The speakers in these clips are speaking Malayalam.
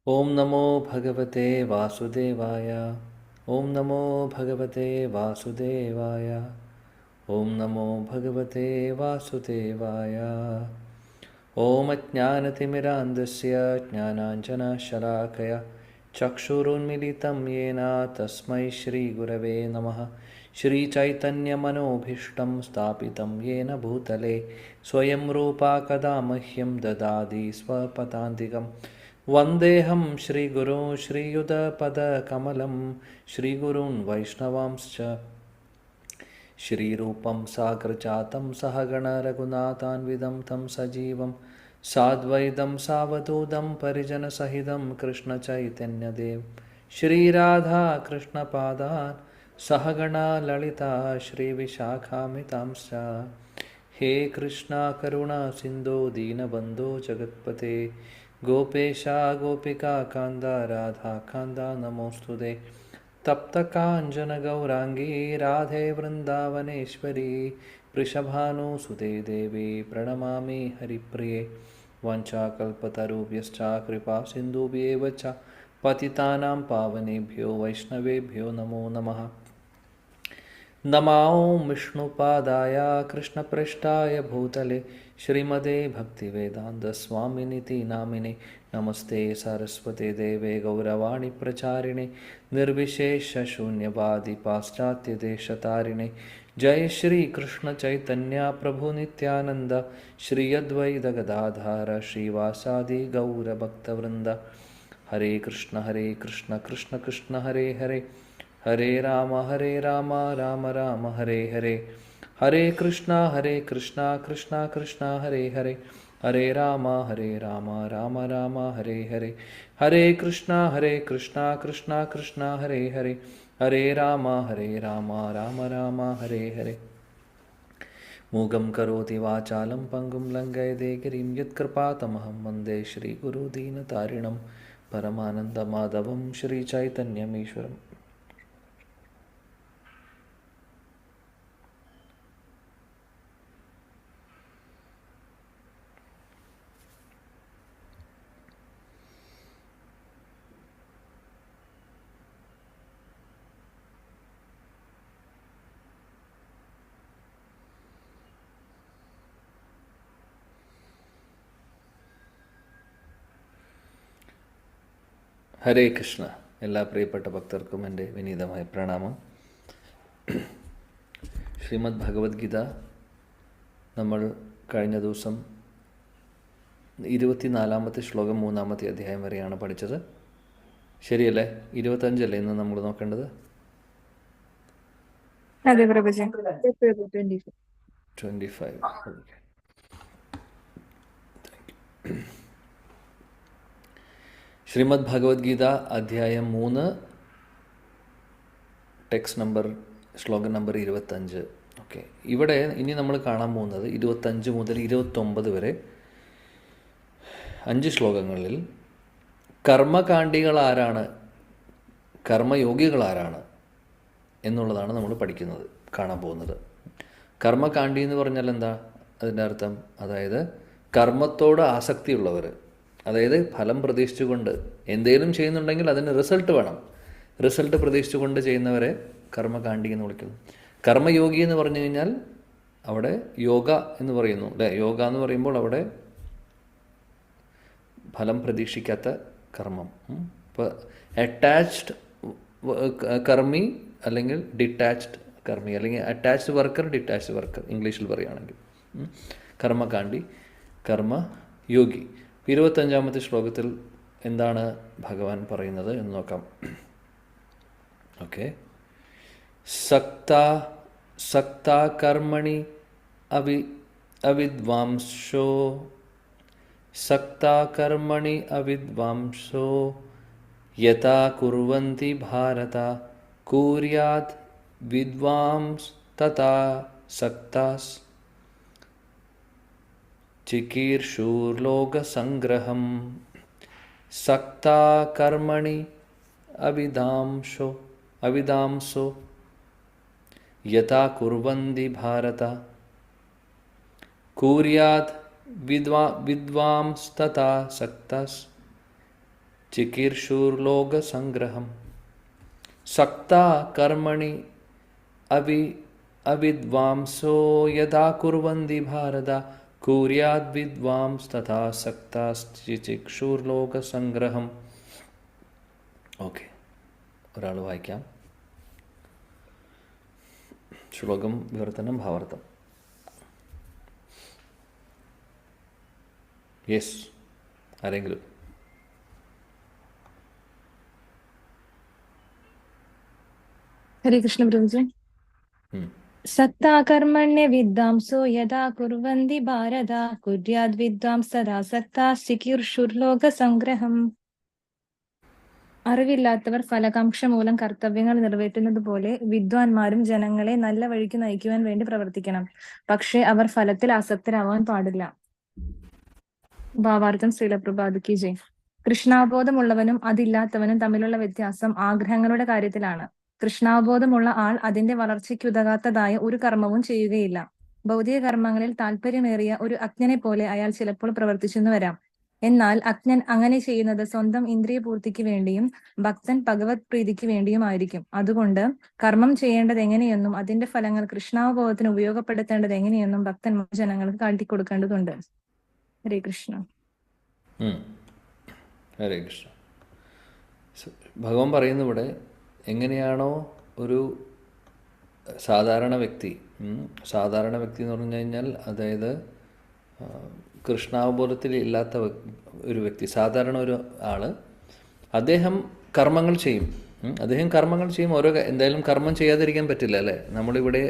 ॐ नमो भगवते वासुदेवाय। ॐ नमो भगवते वासुदेवाय। ॐ नमो भगवते वासुदेवाय। ॐ अज्ञानतिमिरान्धस्य ज्ञानाञ्जनशलाकया चक्षुरुन्मिलितं येन तस्मै श्रीगुरवे नमः। श्रीचैतन्यमनोभीष्टं स्थापितं येन भूतले स्वयं रूपा कदा मह्यं ददाति स्वपदान्तिकं। वन्देऽहं श्रीगुरो श्रीयुतपदकमलं श्रीगुरून् वैष्णवांश्च श्रीरूपं साग्रजातं सहगणरघुनाथान्वितं तं सजीवं साद्वैतं सावधूतं परिजनसहितं कृष्णचैतन्यदेव श्रीराधा कृष्णपादान् सहगणा ललिता श्रीविशाखामितांश्च। हे कृष्णा करुणा सिन्धो दीनबन्धो जगत्पते गोपेशा गोपिका कान्दा राधा कान्दा नमोऽस्तुते। तप्तकाञ्चनगौराङ्गी राधे वृन्दावनेश्वरी वृषभानुसुते देवी प्रणमामि हरिप्रिये। वाञ्छाकल्पतरुभ्यश्च कृपासिन्धुभ्येव च पतितानां पावनेभ्यो वैष्णवेभ्यो नमो नमः। नमो विष्णुपादाय कृष्णप्रेष्ठाय भूतले श्रीमते भक्तिवेदान्तस्वामिनिति नामिने नमस्ते सरस्वते देवे गौरवाणी प्रचारिणे निर्विशेषशून्यवादी पाश्चात्यदेशतारिणे। जय श्री कृष्ण चैतन्य प्रभु नित्यानंद श्री अद्वैत गदाधर श्रीवासादि गौरभक्तवृंद। हरे कृष्ण कृष्ण कृष्ण हरे हरे हरे राम राम राम हरे हरे। हरे कृष्णा कृष्ण कृष्ण हरे हरे हरे राम राम राम हरे हरे। हरे कृष्णा कृष्ण कृष्ण हरे हरे हरे राम राम राम हरे हरे। मूगं करोति वाचालं पङ्गुं लङ्घयते गिरिं यत्कृपातमहं वन्दे श्रीगुरुदीनतारिणं परमानन्दमाधवं श्रीचैतन्यमीश्वरम्। ഹരേ കൃഷ്ണ. എല്ലാ പ്രിയപ്പെട്ട ഭക്തർക്കും എൻ്റെ വിനീതമായ പ്രണാമം. ശ്രീമദ് ഭഗവത്ഗീത നമ്മൾ കഴിഞ്ഞ ദിവസം 24-ാമത്തെ ശ്ലോകം 3-ാമത്തെ അധ്യായം വരെയാണ് പഠിച്ചത്. ശരിയല്ലേ? 25 ഇന്ന് നമ്മൾ നോക്കേണ്ടത്. അതെ പ്രഭുജി. 25. ശ്രീമദ് ഭഗവത്ഗീത അധ്യായം 3, ടെക്സ്റ്റ് നമ്പർ ശ്ലോകം നമ്പർ 25. ഓക്കെ, ഇവിടെ ഇനി നമ്മൾ കാണാൻ പോകുന്നത് 25 മുതൽ 29 വരെ 5 ശ്ലോകങ്ങളിൽ കർമ്മകാണ്ഡികൾ ആരാണ്, കർമ്മയോഗികൾ ആരാണ് എന്നുള്ളതാണ് നമ്മൾ പഠിക്കുന്നത്, കാണാൻ പോകുന്നത്. കർമ്മകാണ്ഡി എന്ന് പറഞ്ഞാൽ എന്താ അതിൻ്റെ അർത്ഥം? അതായത് കർമ്മത്തോട് ആസക്തിയുള്ളവർ, അതായത് ഫലം പ്രതീക്ഷിച്ചുകൊണ്ട് എന്തെങ്കിലും ചെയ്യുന്നുണ്ടെങ്കിൽ അതിന് റിസൾട്ട് വേണം, റിസൾട്ട് പ്രതീക്ഷിച്ചുകൊണ്ട് ചെയ്യുന്നവരെ കർമ്മകാണ്ഡി എന്ന് വിളിക്കുന്നു. കർമ്മയോഗി എന്ന് പറഞ്ഞു കഴിഞ്ഞാൽ അവിടെ യോഗ എന്ന് പറയുന്നു അല്ലേ? യോഗ എന്ന് പറയുമ്പോൾ അവിടെ ഫലം പ്രതീക്ഷിക്കാത്ത കർമ്മം. ഇപ്പോൾ അറ്റാച്ച്ഡ് കർമ്മി അല്ലെങ്കിൽ ഡിറ്റാച്ച്ഡ് കർമ്മി, അല്ലെങ്കിൽ അറ്റാച്ച്ഡ് വർക്കർ ഡിറ്റാച്ച്ഡ് വർക്കർ ഇംഗ്ലീഷിൽ പറയുകയാണെങ്കിൽ. കർമ്മകാണ്ഡി, കർമ്മയോഗി. 25-ാമത്തെ ശ്ലോകത്തിൽ എന്താണ് ഭഗവാൻ പറയുന്നത് എന്ന് നോക്കാം. ഓക്കെ. സക്താ കർമ്മണി അവിദ്വാംസോ സക്താ കർമ്മണി അവിദ്വാംസോ യഥാ കുർവന്തി ഭാരത കുര്യാത് വിദ്വാംസ് തഥാ സക്താസ് ചികീർഷുർലോകസംഗ്രഹം. സക്താ കർമ്മണി അവിദാംസോ യഥാ കുർവന്തി ഭാരത കുര്യാത് വിദ്വാംസ് തഥാ സക്താസ് ചികീർഷുർലോകസംഗ്രഹം സക്താ കർമ്മണി അവിദ്വാംസോ യഥാ കുർവന്തി ഭാരത കുര്യാദ് വിദ്വാംസ് തഥാ സക്താശ്ചിക്ഷുർലോകസംഗ്രഹം. ഓക്കെ, ഒരാൾ വായിക്കാം. ശ്ലോകം വിവർത്തനം ഭാവാർത്ഥം. യെസ്, ആരെങ്കിലും? ഹരേ കൃഷ്ണ പ്രഭുജി. സക്താ കർമ്മണ്യ വിദ്വാംസോ യഥാ കുർവന്തി ഭാരത കുര്യാദ് വിദ്വാംസ് തഥാ സക്താശ്ചികീർഷുർലോക സംഗ്രഹം. അറിവില്ലാത്തവർ ഫലകാംക്ഷ മൂലം കർത്തവ്യങ്ങൾ നിറവേറ്റുന്നത് പോലെ വിദ്വാൻമാരും ജനങ്ങളെ നല്ല വഴിക്ക് നയിക്കുവാൻ വേണ്ടി പ്രവർത്തിക്കണം. പക്ഷെ അവർ ഫലത്തിൽ ആസക്തരാവാൻ പാടില്ല. ഭാവാർത്ഥം. ശ്രീല പ്രഭാതിക്ക് ജയ്. കൃഷ്ണാബോധമുള്ളവനും അതില്ലാത്തവനും തമ്മിലുള്ള വ്യത്യാസം ആഗ്രഹങ്ങളുടെ കാര്യത്തിലാണ്. കൃഷ്ണാബോധമുള്ള ആൾ അതിന്റെ വളർച്ചയ്ക്കുതകാത്തതായ ഒരു കർമ്മവും ചെയ്യുകയില്ല. ഭൗതിക കർമ്മങ്ങളിൽ താല്പര്യമേറിയ ഒരു അജ്ഞനെ പോലെ അയാൾ ചിലപ്പോൾ പ്രവർത്തിച്ചെന്ന് വരാം. എന്നാൽ അജ്ഞൻ അങ്ങനെ ചെയ്യുന്നത് സ്വന്തം ഇന്ദ്രിയ പൂർത്തിക്ക് വേണ്ടിയും ഭക്തൻ ഭഗവത് പ്രീതിക്ക് വേണ്ടിയുമായിരിക്കും. അതുകൊണ്ട് കർമ്മം ചെയ്യേണ്ടത് എങ്ങനെയെന്നും അതിന്റെ ഫലങ്ങൾ കൃഷ്ണാവബോധത്തിന് ഉപയോഗപ്പെടുത്തേണ്ടത് എങ്ങനെയെന്നും ഭക്തന്മാർ ജനങ്ങൾക്ക് കാട്ടിക്കൊടുക്കേണ്ടതുണ്ട്. ഹരേ കൃഷ്ണ. ഹരേ കൃഷ്ണ. ഭഗവാൻ പറയുന്ന ഇവിടെ എങ്ങനെയാണോ ഒരു സാധാരണ വ്യക്തി എന്ന് പറഞ്ഞു കഴിഞ്ഞാൽ അതായത് കൃഷ്ണാവബോധത്തിൽ ഇല്ലാത്ത ഒരു വ്യക്തി, സാധാരണ ഒരു ആൾ, അദ്ദേഹം കർമ്മങ്ങൾ ചെയ്യും. ഓരോ എന്തായാലും കർമ്മം ചെയ്യാതിരിക്കാൻ പറ്റില്ല അല്ലേ? നമ്മളിവിടെ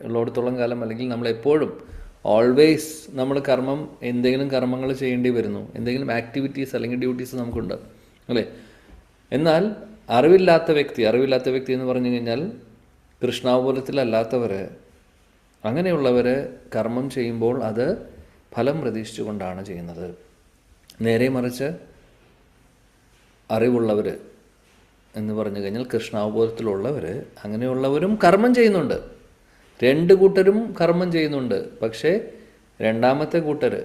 ഉള്ളിടത്തോളം കാലം, അല്ലെങ്കിൽ നമ്മളെപ്പോഴും ഓൾവേസ് നമ്മൾ എന്തെങ്കിലും കർമ്മങ്ങൾ ചെയ്യേണ്ടി വരുന്നു, എന്തെങ്കിലും ആക്ടിവിറ്റീസ് അല്ലെങ്കിൽ ഡ്യൂട്ടീസ് നമുക്കുണ്ട് അല്ലേ? എന്നാൽ അറിവില്ലാത്ത വ്യക്തി എന്ന് പറഞ്ഞു കഴിഞ്ഞാൽ കൃഷ്ണാവബോധത്തിലല്ലാത്തവർ, അങ്ങനെയുള്ളവർ കർമ്മം ചെയ്യുമ്പോൾ അത് ഫലം പ്രതീക്ഷിച്ചുകൊണ്ടാണ് ചെയ്യുന്നത്. നേരെ മറിച്ച് അറിവുള്ളവർ എന്ന് പറഞ്ഞു കഴിഞ്ഞാൽ കൃഷ്ണാവബോധത്തിലുള്ളവർ, അങ്ങനെയുള്ളവരും കർമ്മം ചെയ്യുന്നുണ്ട്. രണ്ട് കൂട്ടരും കർമ്മം ചെയ്യുന്നുണ്ട്. പക്ഷേ രണ്ടാമത്തെ കൂട്ടർ,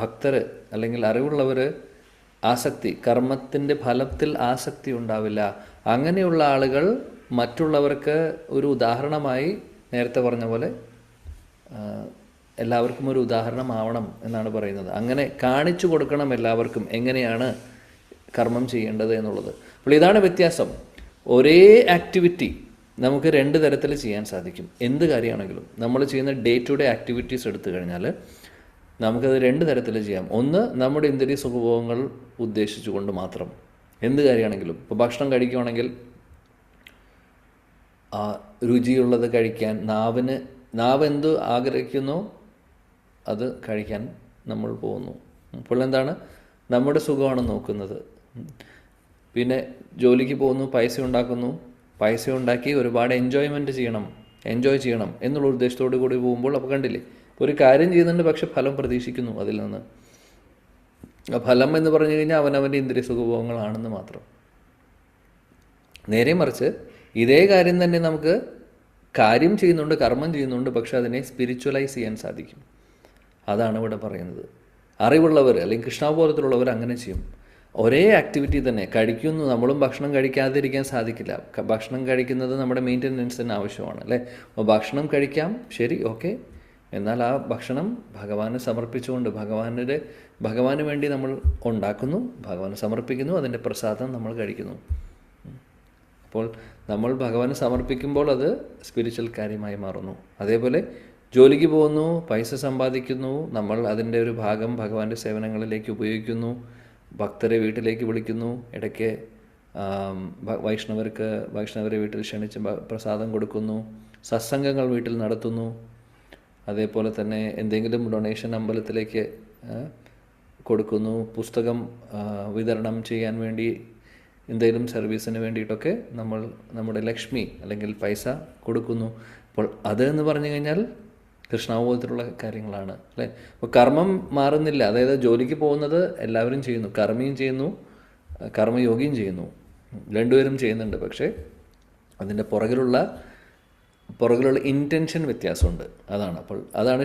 ഭക്തർ അല്ലെങ്കിൽ അറിവുള്ളവർ, കർമ്മത്തിൻ്റെ ഫലത്തിൽ ആസക്തി ഉണ്ടാവില്ല. അങ്ങനെയുള്ള ആളുകൾ മറ്റുള്ളവർക്ക് ഒരു ഉദാഹരണമായി, നേരത്തെ പറഞ്ഞ പോലെ എല്ലാവർക്കും ഒരു ഉദാഹരണമാവണം എന്നാണ് പറയുന്നത്. അങ്ങനെ കാണിച്ചു കൊടുക്കണം എല്ലാവർക്കും എങ്ങനെയാണ് കർമ്മം ചെയ്യേണ്ടത് എന്നുള്ളത്. അപ്പോൾ ഇതാണ് വ്യത്യാസം. ഒരേ ആക്ടിവിറ്റി നമുക്ക് രണ്ട് തരത്തിൽ ചെയ്യാൻ സാധിക്കും. എന്ത് കാര്യമാണെങ്കിലും നമ്മൾ ചെയ്യുന്ന ഡേ ടു ഡേ ആക്ടിവിറ്റീസ് എടുത്തു കഴിഞ്ഞാൽ നമുക്കത് രണ്ട് തരത്തിൽ ചെയ്യാം. ഒന്ന്, നമ്മുടെ ഇന്ദ്രിയ സുഖഭോഗങ്ങൾ ഉദ്ദേശിച്ചുകൊണ്ട് മാത്രം എന്ത് കാര്യമാണെങ്കിലും. ഇപ്പോൾ ഭക്ഷണം കഴിക്കുകയാണെങ്കിൽ രുചിയുള്ളത് കഴിക്കാൻ, നാവ് എന്ത് ആഗ്രഹിക്കുന്നോ അത് കഴിക്കാൻ നമ്മൾ പോകുന്നു. അപ്പോൾ എന്താണ്, നമ്മുടെ സുഖമാണ് നോക്കുന്നത്. പിന്നെ ജോലിക്ക് പോകുന്നു, പൈസ ഉണ്ടാക്കി ഒരുപാട് എൻജോയ് ചെയ്യണം എന്നുള്ള ഉദ്ദേശത്തോടു കൂടി പോകുമ്പോൾ അപ്പോൾ കണ്ടില്ലേ, ഒരു കാര്യം ചെയ്യുന്നുണ്ട് പക്ഷെ ഫലം പ്രതീക്ഷിക്കുന്നു അതിൽ നിന്ന്. ഫലം എന്ന് പറഞ്ഞു കഴിഞ്ഞാൽ അവനവൻ്റെ ഇന്ദ്രിയ സുഖഭോഗങ്ങളാണെന്ന് മാത്രം. നേരെ മറിച്ച് ഇതേ കാര്യം തന്നെ നമുക്ക് കർമ്മം ചെയ്യുന്നുണ്ട്, പക്ഷെ അതിനെ സ്പിരിച്വലൈസ് ചെയ്യാൻ സാധിക്കും. അതാണ് ഇവിടെ പറയുന്നത്. അറിവുള്ളവർ അല്ലെങ്കിൽ കൃഷ്ണാബോധത്തിലുള്ളവർ അങ്ങനെ ചെയ്യും. ഒരേ ആക്ടിവിറ്റി തന്നെ കഴിക്കുന്നു. നമ്മളും ഭക്ഷണം കഴിക്കാതിരിക്കാൻ സാധിക്കില്ല. ഭക്ഷണം കഴിക്കുന്നത് നമ്മുടെ മെയിൻ്റനൻസിന് ആവശ്യമാണ് അല്ലേ? അപ്പോൾ ഭക്ഷണം കഴിക്കാം, ശരി, ഓക്കെ. എന്നാൽ ആ ഭക്ഷണം ഭഗവാന് സമർപ്പിച്ചുകൊണ്ട് ഭഗവാന് വേണ്ടി നമ്മൾ ഉണ്ടാക്കുന്നു, ഭഗവാന് സമർപ്പിക്കുന്നു, അതിൻ്റെ പ്രസാദം നമ്മൾ കഴിക്കുന്നു. അപ്പോൾ നമ്മൾ ഭഗവാന് സമർപ്പിക്കുമ്പോൾ അത് സ്പിരിച്വൽ കാര്യമായി മാറുന്നു. അതേപോലെ ജോലിക്ക് പോകുന്നു, പൈസ സമ്പാദിക്കുന്നു, നമ്മൾ അതിൻ്റെ ഒരു ഭാഗം ഭഗവാന്റെ സേവനങ്ങളിലേക്ക് ഉപയോഗിക്കുന്നു, ഭക്തരെ വീട്ടിലേക്ക് വിളിക്കുന്നു, ഇടയ്ക്ക് വൈഷ്ണവരെ വീട്ടിൽ ക്ഷണിച്ച് പ്രസാദം കൊടുക്കുന്നു, സത്സംഗങ്ങൾ വീട്ടിൽ നടത്തുന്നു. അതേപോലെ തന്നെ എന്തെങ്കിലും ഡൊണേഷൻ അമ്പലത്തിലേക്ക് കൊടുക്കുന്നു, പുസ്തകം വിതരണം ചെയ്യാൻ വേണ്ടി, എന്തെങ്കിലും സർവീസിന് വേണ്ടിയിട്ടൊക്കെ നമ്മൾ നമ്മുടെ ലക്ഷ്മി അല്ലെങ്കിൽ പൈസ കൊടുക്കുന്നു. അപ്പോൾ എന്ന് പറഞ്ഞു കഴിഞ്ഞാൽ കൃഷ്ണാവബോധത്തിലുള്ള കാര്യങ്ങളാണ് അല്ലേ? അപ്പോൾ കർമ്മം മാറുന്നില്ല. അതായത് ജോലിക്ക് പോകുന്നത് എല്ലാവരും ചെയ്യുന്നു, കർമ്മിയും ചെയ്യുന്നു, കർമ്മയോഗിയും ചെയ്യുന്നു, രണ്ടുപേരും ചെയ്യുന്നുണ്ട്. പക്ഷേ അതിൻ്റെ പുറകിലുള്ള ഇൻറ്റൻഷൻ വ്യത്യാസമുണ്ട്. അപ്പോൾ അതാണ്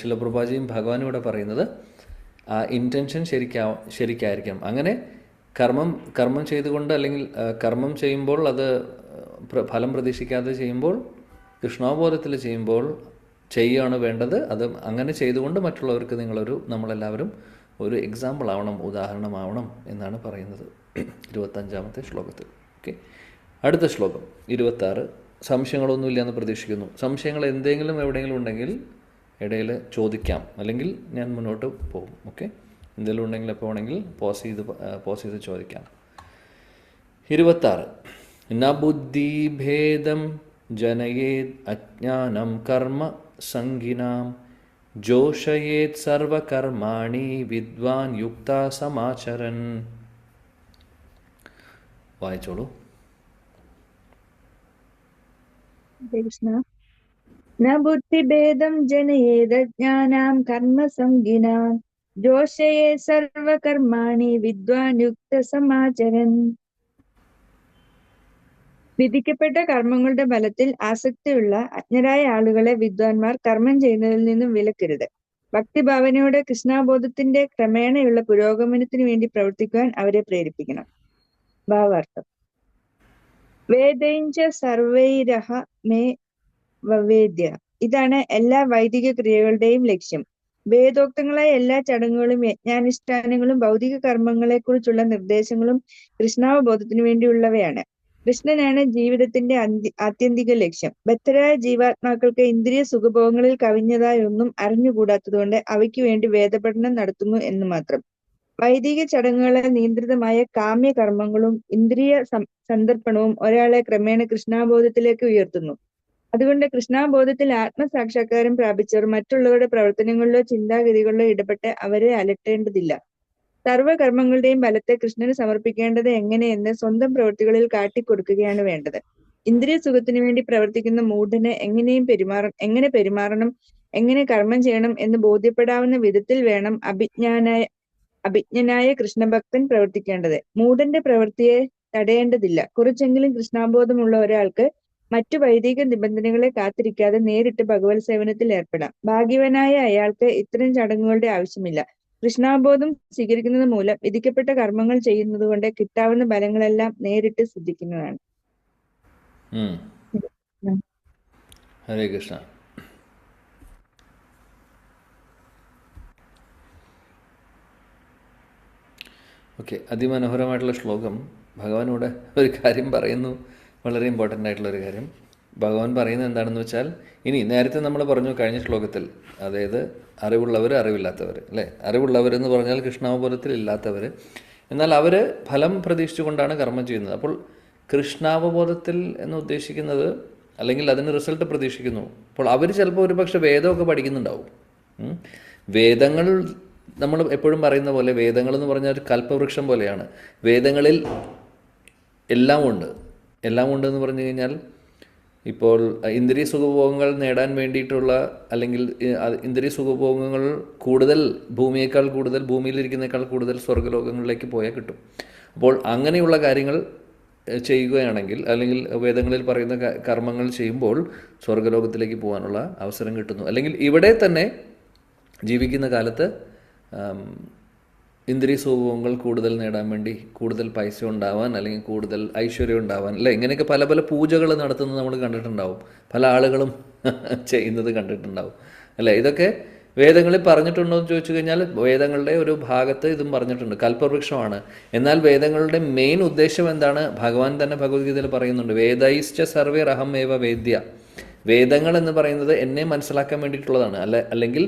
ശിലപ്രഭാജിയും ഭഗവാനും ഇവിടെ പറയുന്നത്. ആ ഇൻറ്റൻഷൻ ശരിക്കായിരിക്കണം. അങ്ങനെ കർമ്മം ചെയ്തുകൊണ്ട് അല്ലെങ്കിൽ കർമ്മം ചെയ്യുമ്പോൾ അത് ഫലം പ്രതീക്ഷിക്കാതെ ചെയ്യുമ്പോൾ, കൃഷ്ണാവബോധത്തിൽ ചെയ്യുമ്പോൾ ചെയ്യുകയാണ് വേണ്ടത്. അത് അങ്ങനെ ചെയ്തുകൊണ്ട് മറ്റുള്ളവർക്ക് നമ്മളെല്ലാവരും ഒരു എക്സാമ്പിൾ ആവണം, ഉദാഹരണമാവണം എന്നാണ് പറയുന്നത് 25-ാമത്തെ ശ്ലോകത്തിൽ. ഓക്കെ, അടുത്ത ശ്ലോകം 26. സംശയങ്ങളൊന്നുമില്ല എന്ന് പ്രതീക്ഷിക്കുന്നു. സംശയങ്ങൾ എന്തെങ്കിലും എവിടെയെങ്കിലും ഉണ്ടെങ്കിൽ ഇടയിൽ ചോദിക്കാം, അല്ലെങ്കിൽ ഞാൻ മുന്നോട്ട് പോകും. ഓക്കെ, എന്തെങ്കിലും ഉണ്ടെങ്കിൽ എപ്പോൾ വേണമെങ്കിൽ പോസ് ചെയ്ത് ചോദിക്കാം. 26. ന ബുദ്ധിഭേദം ജനയേത് അജ്ഞാനം കർമ്മ സംഗിനാം ജോഷയേത് സർവകർമാണി വിദ്വാൻ യുക്ത സമാചരൻ. വായിച്ചോളൂ. കൃഷ്ണ. ന ബുദ്ധിഭേദം ജനയേതജ്ഞാനാം കർമ്മസംഗിനാം ജോഷയേ സർവകർമാണി വിദ്വാൻ യുക്ത സമാചരൻ. വിധിക്കപ്പെട്ട കർമ്മങ്ങളുടെ ബലത്തിൽ ആസക്തിയുള്ള അജ്ഞരായ ആളുകളെ വിദ്വാൻമാർ കർമ്മം ചെയ്യുന്നതിൽ നിന്നും വിലക്കരുത്. ഭക്തിഭാവനയോടെ കൃഷ്ണാബോധത്തിന്റെ ക്രമേണയുള്ള പുരോഗമനത്തിനു വേണ്ടി പ്രവർത്തിക്കുവാൻ അവരെ പ്രേരിപ്പിക്കണം. ഭാവാർത്ഥം: വേദൈഞ്ച സർവൈരഹ മേ വവേദ്യ. ഇതാണ് എല്ലാ വൈദിക ക്രിയകളുടെയും ലക്ഷ്യം. വേദോക്തങ്ങളായ എല്ലാ ചടങ്ങുകളും യജ്ഞാനുഷ്ഠാനങ്ങളും ഭൗതിക കർമ്മങ്ങളെക്കുറിച്ചുള്ള നിർദ്ദേശങ്ങളും കൃഷ്ണാവബോധത്തിനു വേണ്ടിയുള്ളവയാണ്. കൃഷ്ണനാണ് ജീവിതത്തിന്റെ ആത്യന്തിക ലക്ഷ്യം. ബദ്ധരായ ജീവാത്മാക്കൾക്ക് ഇന്ദ്രിയ സുഖഭോഗങ്ങളിൽ കവിഞ്ഞതായ ഒന്നും അറിഞ്ഞുകൂടാത്തതുകൊണ്ട് അവയ്ക്ക് വേണ്ടി വേദപഠനം നടത്തുന്നു എന്ന് മാത്രം. വൈദിക ചടങ്ങുകളെ നിയന്ത്രിതമായ കാമ്യകർമ്മങ്ങളും ഇന്ദ്രിയ സന്ദർപ്പണവും ഒരാളെ ക്രമേണ കൃഷ്ണാബോധത്തിലേക്ക് ഉയർത്തുന്നു. അതുകൊണ്ട് കൃഷ്ണാബോധത്തിൽ ആത്മസാക്ഷാത്കാരം പ്രാപിച്ചവർ മറ്റുള്ളവരുടെ പ്രവർത്തനങ്ങളിലോ ചിന്താഗതികളിലോ ഇടപെട്ട് അവരെ അലട്ടേണ്ടതില്ല. സർവകർമ്മങ്ങളുടെയും ഫലത്തെ കൃഷ്ണന് സമർപ്പിക്കേണ്ടത് എങ്ങനെയെന്ന് സ്വന്തം പ്രവൃത്തികളിൽ കാട്ടിക്കൊടുക്കുകയാണ് വേണ്ടത്. ഇന്ദ്രിയ സുഖത്തിനു വേണ്ടി പ്രവർത്തിക്കുന്ന മൂഢന് എങ്ങനെ പെരുമാറണം, എങ്ങനെ കർമ്മം ചെയ്യണം എന്ന് ബോധ്യപ്പെടാവുന്ന വിധത്തിൽ വേണം അഭിജ്ഞനായ കൃഷ്ണഭക്തൻ പ്രവർത്തിക്കേണ്ടത്. മൂഢന്റെ പ്രവൃത്തിയെ തടയേണ്ടതില്ല. കുറച്ചെങ്കിലും കൃഷ്ണാബോധമുള്ള ഒരാൾക്ക് മറ്റു വൈദിക നിബന്ധനകളെ കാത്തിരിക്കാതെ നേരിട്ട് ഭഗവത് സേവനത്തിൽ ഏർപ്പെടാം. ഭാഗ്യവാനായ അയാൾക്ക് ഇത്തരം ചടങ്ങുകളുടെ ആവശ്യമില്ല. കൃഷ്ണാബോധം സ്വീകരിക്കുന്നത് മൂലം വിധിക്കപ്പെട്ട കർമ്മങ്ങൾ ചെയ്യുന്നത് കൊണ്ട് കിട്ടാവുന്ന ഫലങ്ങളെല്ലാം നേരിട്ട് സിദ്ധിക്കുന്നതാണ്. ഹരേ കൃഷ്ണ. ഓക്കെ, അതിമനോഹരമായിട്ടുള്ള ശ്ലോകം. ഭഗവാനോട് ഒരു കാര്യം പറയുന്നു, വളരെ ഇമ്പോർട്ടൻ്റ് ആയിട്ടുള്ളൊരു കാര്യം. ഭഗവാൻ പറയുന്നത് എന്താണെന്ന് വെച്ചാൽ, ഇനി നേരത്തെ നമ്മൾ പറഞ്ഞു കഴിഞ്ഞ ശ്ലോകത്തിൽ, അതായത് അറിവുള്ളവർ അറിവില്ലാത്തവർ അല്ലേ. അറിവുള്ളവരെന്ന് പറഞ്ഞാൽ കൃഷ്ണാവബോധത്തിൽ ഇല്ലാത്തവർ, എന്നാൽ അവർ ഫലം പ്രതീക്ഷിച്ചുകൊണ്ടാണ് കർമ്മം ചെയ്യുന്നത്. അപ്പോൾ കൃഷ്ണാവബോധത്തിൽ എന്ന് ഉദ്ദേശിക്കുന്നത്, അല്ലെങ്കിൽ അതിന് റിസൾട്ട് പ്രതീക്ഷിക്കുന്നു. അപ്പോൾ അവർ ചിലപ്പോൾ ഒരു പക്ഷേ വേദമൊക്കെ പഠിക്കുന്നുണ്ടാവും. വേദങ്ങൾ നമ്മൾ എപ്പോഴും പറയുന്ന പോലെ, വേദങ്ങൾ എന്ന് പറഞ്ഞാൽ ഒരു കൽപ്പവൃക്ഷം പോലെയാണ്. വേദങ്ങളിൽ എല്ലാം ഉണ്ട് എന്ന് പറഞ്ഞു കഴിഞ്ഞാൽ, ഇപ്പോൾ ഇന്ദ്രിയ സുഖഭോഗങ്ങൾ നേടാൻ വേണ്ടിയിട്ടുള്ള, അല്ലെങ്കിൽ ഇന്ദ്രിയ സുഖഭോഗങ്ങൾ കൂടുതൽ ഭൂമിയേക്കാൾ കൂടുതൽ, ഭൂമിയിലിരിക്കുന്നേക്കാൾ കൂടുതൽ സ്വർഗ്ഗലോകങ്ങളിലേക്ക് പോയാൽ കിട്ടും. അപ്പോൾ അങ്ങനെയുള്ള കാര്യങ്ങൾ ചെയ്യുകയാണെങ്കിൽ, അല്ലെങ്കിൽ വേദങ്ങളിൽ പറയുന്ന കർമ്മങ്ങൾ ചെയ്യുമ്പോൾ സ്വർഗ്ഗലോകത്തിലേക്ക് പോകാനുള്ള അവസരം കിട്ടുന്നു. അല്ലെങ്കിൽ ഇവിടെ തന്നെ ജീവിക്കുന്ന കാലത്ത് ഇന്ദ്രിയ സുഖങ്ങൾ കൂടുതൽ നേടാൻ വേണ്ടി കൂടുതൽ പൈസ ഉണ്ടാവാൻ, അല്ലെങ്കിൽ കൂടുതൽ ഐശ്വര്യം ഉണ്ടാവാൻ അല്ലേ, ഇങ്ങനെയൊക്കെ പല പല പൂജകൾ നടത്തുന്നത് നമ്മൾ കണ്ടിട്ടുണ്ടാവും, പല ആളുകളും ചെയ്യുന്നത് കണ്ടിട്ടുണ്ടാവും അല്ലേ. ഇതൊക്കെ വേദങ്ങളിൽ പറഞ്ഞിട്ടുണ്ടോ എന്ന് ചോദിച്ചു കഴിഞ്ഞാൽ, വേദങ്ങളുടെ ഒരു ഭാഗത്ത് ഇതും പറഞ്ഞിട്ടുണ്ട്, കൽപ്പവൃക്ഷമാണ്. എന്നാൽ വേദങ്ങളുടെ മെയിൻ ഉദ്ദേശം എന്താണ്? ഭഗവാൻ തന്നെ ഭഗവത്ഗീതയിൽ പറയുന്നുണ്ട്, വേദൈശ്ച സർവേ അഹം ഏവ വേദ്യ. വേദങ്ങൾ എന്ന് പറയുന്നത് എന്നെ മനസ്സിലാക്കാൻ വേണ്ടിയിട്ടുള്ളതാണ്, അല്ലെങ്കിൽ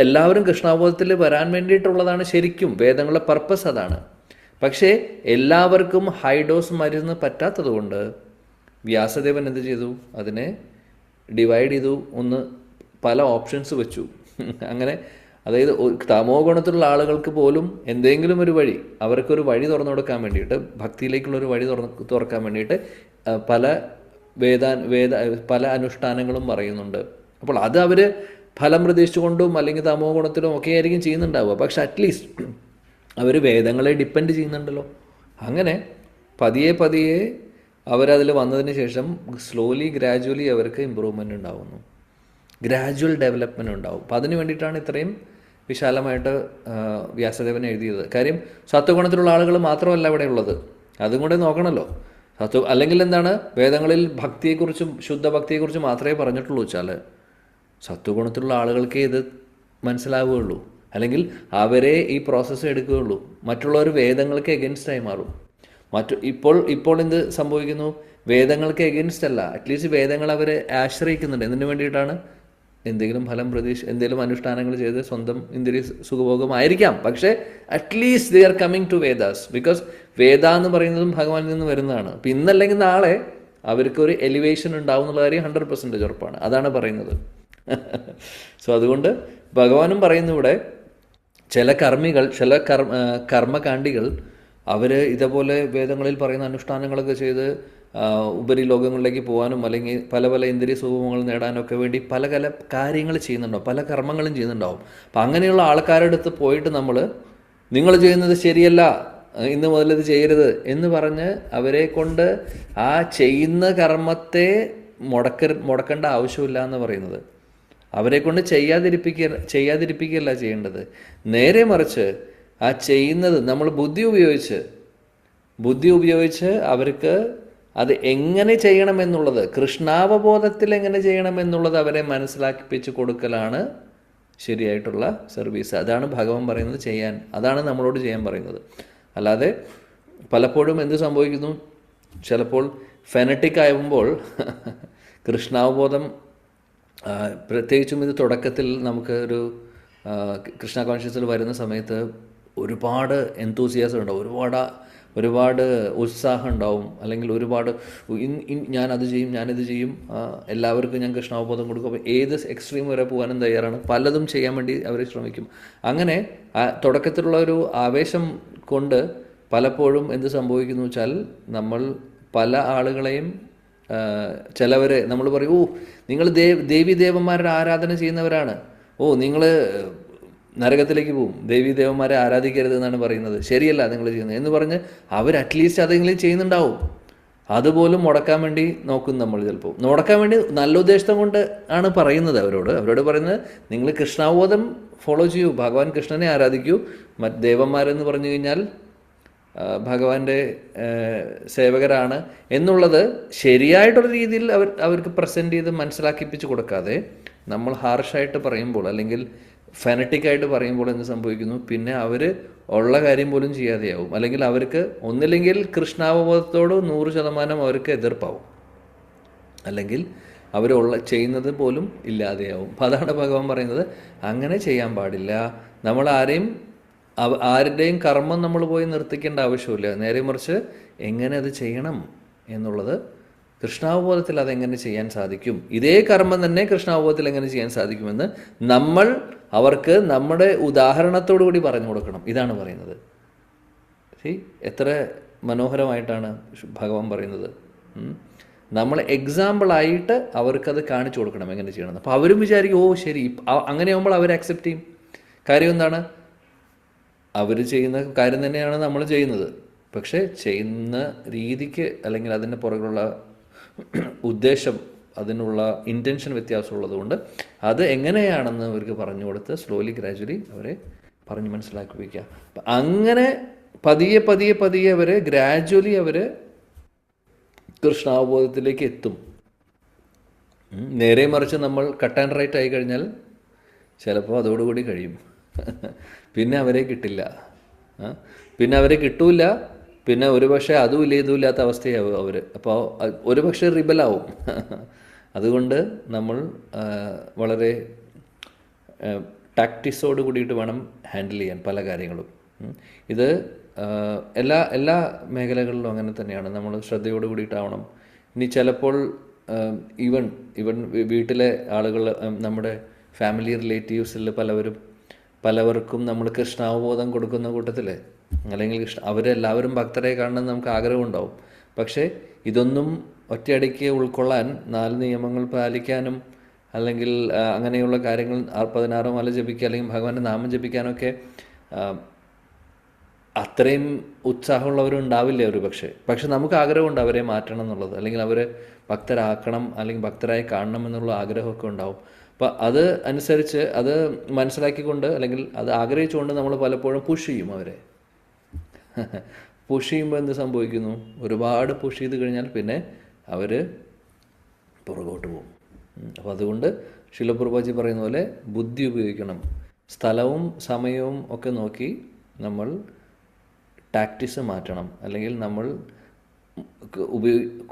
എല്ലാവരും കൃഷ്ണാബോധത്തിൽ വരാൻ വേണ്ടിയിട്ടുള്ളതാണ്. ശരിക്കും വേദങ്ങളുടെ പർപ്പസ് അതാണ്. പക്ഷേ എല്ലാവർക്കും ഹൈ ഡോസ് മരുന്ന് പറ്റാത്തത് കൊണ്ട് വ്യാസദേവൻ എന്ത് ചെയ്തു? അതിനെ ഡിവൈഡ് ചെയ്തു, പല ഓപ്ഷൻസ് വെച്ചു. അങ്ങനെ, അതായത് തമോ ഗുണത്തിലുള്ള ആളുകൾക്ക് പോലും എന്തെങ്കിലും ഒരു വഴി, അവർക്കൊരു വഴി തുറന്നു കൊടുക്കാൻ വേണ്ടിയിട്ട്, ഭക്തിയിലേക്കുള്ളൊരു വഴി തുറക്കാൻ വേണ്ടിയിട്ട് പല അനുഷ്ഠാനങ്ങളും പറയുന്നുണ്ട്. അപ്പോൾ അത് അവർ ഫലം പ്രതീക്ഷിച്ചുകൊണ്ടും അല്ലെങ്കിൽ തമോ ഗുണത്തിലും ഒക്കെ ആയിരിക്കും ചെയ്യുന്നുണ്ടാവുക. പക്ഷെ അറ്റ്ലീസ്റ്റ് അവർ വേദങ്ങളെ ഡിപ്പെൻഡ് ചെയ്യുന്നുണ്ടല്ലോ. അങ്ങനെ പതിയെ അവരതിൽ വന്നതിന് ശേഷം സ്ലോലി ഗ്രാജുവലി അവർക്ക് ഇമ്പ്രൂവ്മെൻ്റ് ഉണ്ടാവുന്നു, ഗ്രാജുവൽ ഡെവലപ്മെൻറ്റ് ഉണ്ടാവും. അപ്പം അതിന് വേണ്ടിയിട്ടാണ് ഇത്രയും വിശാലമായിട്ട് വ്യാസദേവൻ എഴുതിയത്. കാര്യം സത്വഗുണത്തിലുള്ള ആളുകൾ മാത്രമല്ല ഇവിടെ ഉള്ളത്, അതും കൂടെ നോക്കണമല്ലോ. അല്ലെങ്കിൽ എന്താണ്, വേദങ്ങളിൽ ഭക്തിയെക്കുറിച്ചും ശുദ്ധ ഭക്തിയെക്കുറിച്ചും മാത്രമേ പറഞ്ഞിട്ടുള്ളൂ വെച്ചാൽ സത്വഗുണത്തിലുള്ള ആളുകൾക്കേ ഇത് മനസ്സിലാവുകയുള്ളൂ, അല്ലെങ്കിൽ അവരെ ഈ പ്രോസസ്സ് എടുക്കുകയുള്ളൂ. മറ്റുള്ളവർ വേദങ്ങൾക്ക് എഗൻസ്റ്റായി മാറും. ഇപ്പോൾ എന്ത് സംഭവിക്കുന്നു, വേദങ്ങൾക്ക് എഗൻസ്റ്റ് അല്ല, അറ്റ്ലീസ്റ്റ് വേദങ്ങൾ അവരെ ആശ്രയിക്കുന്നുണ്ട്. എന്തിനു വേണ്ടിയിട്ടാണ്? എന്തെങ്കിലും ഫലം എന്തെങ്കിലും അനുഷ്ഠാനങ്ങൾ ചെയ്ത് സ്വന്തം ഇന്ദ്രിയ സുഖഭോഗമായിരിക്കാം, പക്ഷേ at least they are coming to Vedas, because Veda എന്ന് പറയുന്നതും ഭഗവാനിൽ നിന്ന് വരുന്നതാണ്. അപ്പം ഇന്നല്ലെങ്കിൽ നാളെ അവർക്കൊരു എലിവേഷൻ ഉണ്ടാവും എന്നുള്ള കാര്യം 100% ഉറപ്പാണ്. അതാണ് പറയുന്നത്. സോ അതുകൊണ്ട് ഭഗവാനും പറയുന്നു ഇവിടെ, ചില കർമ്മികൾ, ചില കർമ്മകാണ്ഡികൾ അവർ ഇതേപോലെ വേദങ്ങളിൽ പറയുന്ന അനുഷ്ഠാനങ്ങളൊക്കെ ചെയ്ത് ഉപരിലോകങ്ങളിലേക്ക് പോകാനും അല്ലെങ്കിൽ പല പല ഇന്ദ്രിയ സുഖങ്ങൾ നേടാനൊക്കെ വേണ്ടി പല പല കാര്യങ്ങൾ ചെയ്യുന്നുണ്ടാവും, പല കർമ്മങ്ങളും ചെയ്യുന്നുണ്ടാവും. അപ്പം അങ്ങനെയുള്ള ആൾക്കാരുടെ അടുത്ത് പോയിട്ട് നിങ്ങൾ ചെയ്യുന്നത് ശരിയല്ല, ഇന്ന് മുതൽ ഇത് ചെയ്യരുത് എന്ന് പറഞ്ഞ് അവരെ കൊണ്ട് ആ ചെയ്യുന്ന കർമ്മത്തെ മുടക്കേണ്ട ആവശ്യമില്ല എന്ന് പറയുന്നത്. അവരെ കൊണ്ട് ചെയ്യാതിരിപ്പിക്കുകയല്ല ചെയ്യേണ്ടത്. നേരെ മറിച്ച് ആ ചെയ്യുന്നത് നമ്മൾ ബുദ്ധി ഉപയോഗിച്ച് അവർക്ക് അത് എങ്ങനെ ചെയ്യണമെന്നുള്ളത്, കൃഷ്ണാവബോധത്തിൽ എങ്ങനെ ചെയ്യണമെന്നുള്ളത് അവരെ മനസ്സിലാക്കിപ്പിച്ച് കൊടുക്കലാണ് ശരിയായിട്ടുള്ള സർവീസ്. അതാണ് ഭഗവാൻ പറയുന്നത് ചെയ്യാൻ, അതാണ് നമ്മളോട് ചെയ്യാൻ പറയുന്നത്. അല്ലാതെ പലപ്പോഴും എന്ത് സംഭവിക്കുന്നു, ചിലപ്പോൾ ഫെനറ്റിക് ആകുമ്പോൾ കൃഷ്ണാവബോധം, പ്രത്യേകിച്ചും ഇത് തുടക്കത്തിൽ നമുക്ക് ഒരു കൃഷ്ണ കോൺഷ്യസിൽ വരുന്ന സമയത്ത് ഒരുപാട് എന്തൂസിയാസം ഉണ്ടാവും, ഒരുപാട് ഉത്സാഹം ഉണ്ടാവും, അല്ലെങ്കിൽ ഒരുപാട് ഞാനത് ചെയ്യും, ഞാനിത് ചെയ്യും, എല്ലാവർക്കും ഞാൻ കൃഷ്ണാവബോധം കൊടുക്കും. അപ്പോൾ ഏത് എക്സ്ട്രീം വരെ പോകാനും തയ്യാറാണ്, പലതും ചെയ്യാൻ വേണ്ടി അവർ ശ്രമിക്കും. അങ്ങനെ തുടക്കത്തിലുള്ള ഒരു ആവേശം കൊണ്ട് പലപ്പോഴും എന്ത് സംഭവിക്കുന്നു വെച്ചാൽ നമ്മൾ പല ആളുകളെയും, ചിലവരെ നമ്മൾ പറയും, നിങ്ങൾ ദേവീദേവന്മാരുടെ ആരാധന ചെയ്യുന്നവരാണ്, നിങ്ങൾ നരകത്തിലേക്ക് പോവും, ദേവീദേവന്മാരെ ആരാധിക്കരുത് എന്നാണ് പറയുന്നത്, ശരിയല്ല നിങ്ങൾ ചെയ്യുന്നത് എന്ന് പറഞ്ഞ് അവർ അറ്റ്ലീസ്റ്റ് അതെങ്കിലും ചെയ്യുന്നുണ്ടാവും. അതുപോലും മുടക്കാൻ വേണ്ടി നോക്കും നമ്മൾ. ചിലപ്പോൾ മുടക്കാൻ വേണ്ടി നല്ല ഉദ്ദേശം കൊണ്ട് ആണ് പറയുന്നത് അവരോട് പറയുന്നത്, നിങ്ങൾ കൃഷ്ണാവബോധം ഫോളോ ചെയ്യൂ, ഭഗവാൻ കൃഷ്ണനെ ആരാധിക്കൂ, ദേവന്മാരെന്ന് പറഞ്ഞു കഴിഞ്ഞാൽ ഭഗവാന്റെ സേവകരാണ് എന്നുള്ളത് ശരിയായിട്ടുള്ള രീതിയിൽ അവർക്ക് പ്രസൻറ്റ് ചെയ്ത് മനസ്സിലാക്കിപ്പിച്ച് കൊടുക്കാതെ നമ്മൾ ഹാർഷായിട്ട് പറയുമ്പോൾ, അല്ലെങ്കിൽ ഫെനറ്റിക്കായിട്ട് പറയുമ്പോൾ എന്ത് സംഭവിക്കുന്നു, പിന്നെ അവർ ഉള്ള കാര്യം പോലും ചെയ്യാതെയാവും. അല്ലെങ്കിൽ അവർക്ക് ഒന്നില്ലെങ്കിൽ കൃഷ്ണാവബോധത്തോട് 100% അവർക്ക് എതിർപ്പാവും, അല്ലെങ്കിൽ ചെയ്യുന്നത് പോലും ഇല്ലാതെയാവും. അപ്പം അതാണ് ഭഗവാൻ പറയുന്നത്, അങ്ങനെ ചെയ്യാൻ പാടില്ല. നമ്മൾ ആരുടെയും കർമ്മം നമ്മൾ പോയി നിർത്തിക്കേണ്ട ആവശ്യമില്ല. നേരെ മറിച്ച് എങ്ങനെ അത് ചെയ്യണം എന്നുള്ളത്, കൃഷ്ണാവബോധത്തിൽ അതെങ്ങനെ ചെയ്യാൻ സാധിക്കും, ഇതേ കർമ്മം തന്നെ കൃഷ്ണാവബോധത്തിൽ എങ്ങനെ ചെയ്യാൻ സാധിക്കുമെന്ന് നമ്മൾ അവർക്ക് നമ്മുടെ ഉദാഹരണത്തോടു കൂടി പറഞ്ഞു കൊടുക്കണം. ഇതാണ് പറയുന്നത്. എത്ര മനോഹരമായിട്ടാണ് ഭഗവാൻ പറയുന്നത്. നമ്മൾ എക്സാമ്പിളായിട്ട് അവർക്കത് കാണിച്ചു കൊടുക്കണം എങ്ങനെ ചെയ്യണം. അപ്പോൾ അവരും വിചാരിക്കും, ശരി, അങ്ങനെ ആകുമ്പോൾ അവർ അക്സെപ്റ്റ് ചെയ്യും. കാര്യം എന്താണ്, അവർ ചെയ്യുന്ന കാര്യം തന്നെയാണ് നമ്മൾ ചെയ്യുന്നത്, പക്ഷേ ചെയ്യുന്ന രീതിക്ക് അല്ലെങ്കിൽ അതിൻ്റെ പുറകുള്ള ഉദ്ദേശം, അതിനുള്ള ഇൻറ്റൻഷൻ വ്യത്യാസമുള്ളത് കൊണ്ട് അത് എങ്ങനെയാണെന്ന് അവർക്ക് പറഞ്ഞു കൊടുത്ത് സ്ലോലി ഗ്രാജുവലി അവരെ പറഞ്ഞ് മനസ്സിലാക്കി. അപ്പം അങ്ങനെ പതിയെ അവരെ ഗ്രാജുവലി കൃഷ്ണാവബോധത്തിലേക്ക് എത്തും. നേരെ മറിച്ച് നമ്മൾ കട്ട് ആൻഡ് റൈറ്റ് ആയി കഴിഞ്ഞാൽ ചിലപ്പോൾ അതോടുകൂടി കഴിയും. പിന്നെ അവരെ കിട്ടില്ല, പിന്നെ ഒരുപക്ഷെ അതുമില്ല ഇതുമില്ലാത്ത അവസ്ഥയാവും അവർ. അപ്പോൾ ഒരുപക്ഷെ റിബലാവും. അതുകൊണ്ട് നമ്മൾ വളരെ ടാക്ടിക്സോട് കൂടിയിട്ട് വേണം ഹാൻഡിൽ ചെയ്യാൻ പല കാര്യങ്ങളും. ഇത് എല്ലാ മേഖലകളിലും അങ്ങനെ തന്നെയാണ്. നമ്മൾ ശ്രദ്ധയോട് കൂടിയിട്ടാവണം. ഇനി ചിലപ്പോൾ ഈവൻ വീട്ടിലെ ആളുകൾ, നമ്മുടെ ഫാമിലി റിലേറ്റീവ്സിൽ പലവർക്കും നമ്മൾ കൃഷ്ണാവബോധം കൊടുക്കുന്ന കൂട്ടത്തിൽ, അല്ലെങ്കിൽ അവരെല്ലാവരും ഭക്തരെ കാണണമെന്ന് നമുക്ക് ആഗ്രഹമുണ്ടാവും. പക്ഷേ ഇതൊന്നും ഒറ്റയടിക്ക് ഉൾക്കൊള്ളാൻ 4 നിയമങ്ങൾ പാലിക്കാനും, അല്ലെങ്കിൽ അങ്ങനെയുള്ള കാര്യങ്ങൾ 16 മാല ജപിക്കുക, അല്ലെങ്കിൽ ഭഗവാന്റെ നാമം ജപിക്കാനൊക്കെ അത്രയും ഉത്സാഹമുള്ളവരുണ്ടാവില്ല ഒരു പക്ഷെ നമുക്ക് ആഗ്രഹമുണ്ട് അവരെ മാറ്റണം എന്നുള്ളത്, അല്ലെങ്കിൽ അവരെ ഭക്തരാക്കണം, അല്ലെങ്കിൽ ഭക്തരായി കാണണം എന്നുള്ള ആഗ്രഹമൊക്കെ ഉണ്ടാവും. അപ്പം അത് അനുസരിച്ച് അത് മനസ്സിലാക്കിക്കൊണ്ട് അല്ലെങ്കിൽ അത് ആഗ്രഹിച്ചുകൊണ്ട് നമ്മൾ പലപ്പോഴും പുഷ് ചെയ്യും അവരെ. പുഷ് ചെയ്യുമ്പോൾ എന്ത് സംഭവിക്കുന്നു? ഒരുപാട് പുഷ് ചെയ്ത് കഴിഞ്ഞാൽ പിന്നെ അവർ പുറകോട്ട് പോകും. അപ്പോൾ അതുകൊണ്ട് ശിലപ്രഭാജി പറയുന്ന പോലെ ബുദ്ധി ഉപയോഗിക്കണം. സ്ഥലവും സമയവും ഒക്കെ നോക്കി നമ്മൾ ടാക്ടിക്സ് മാറ്റണം, അല്ലെങ്കിൽ നമ്മൾ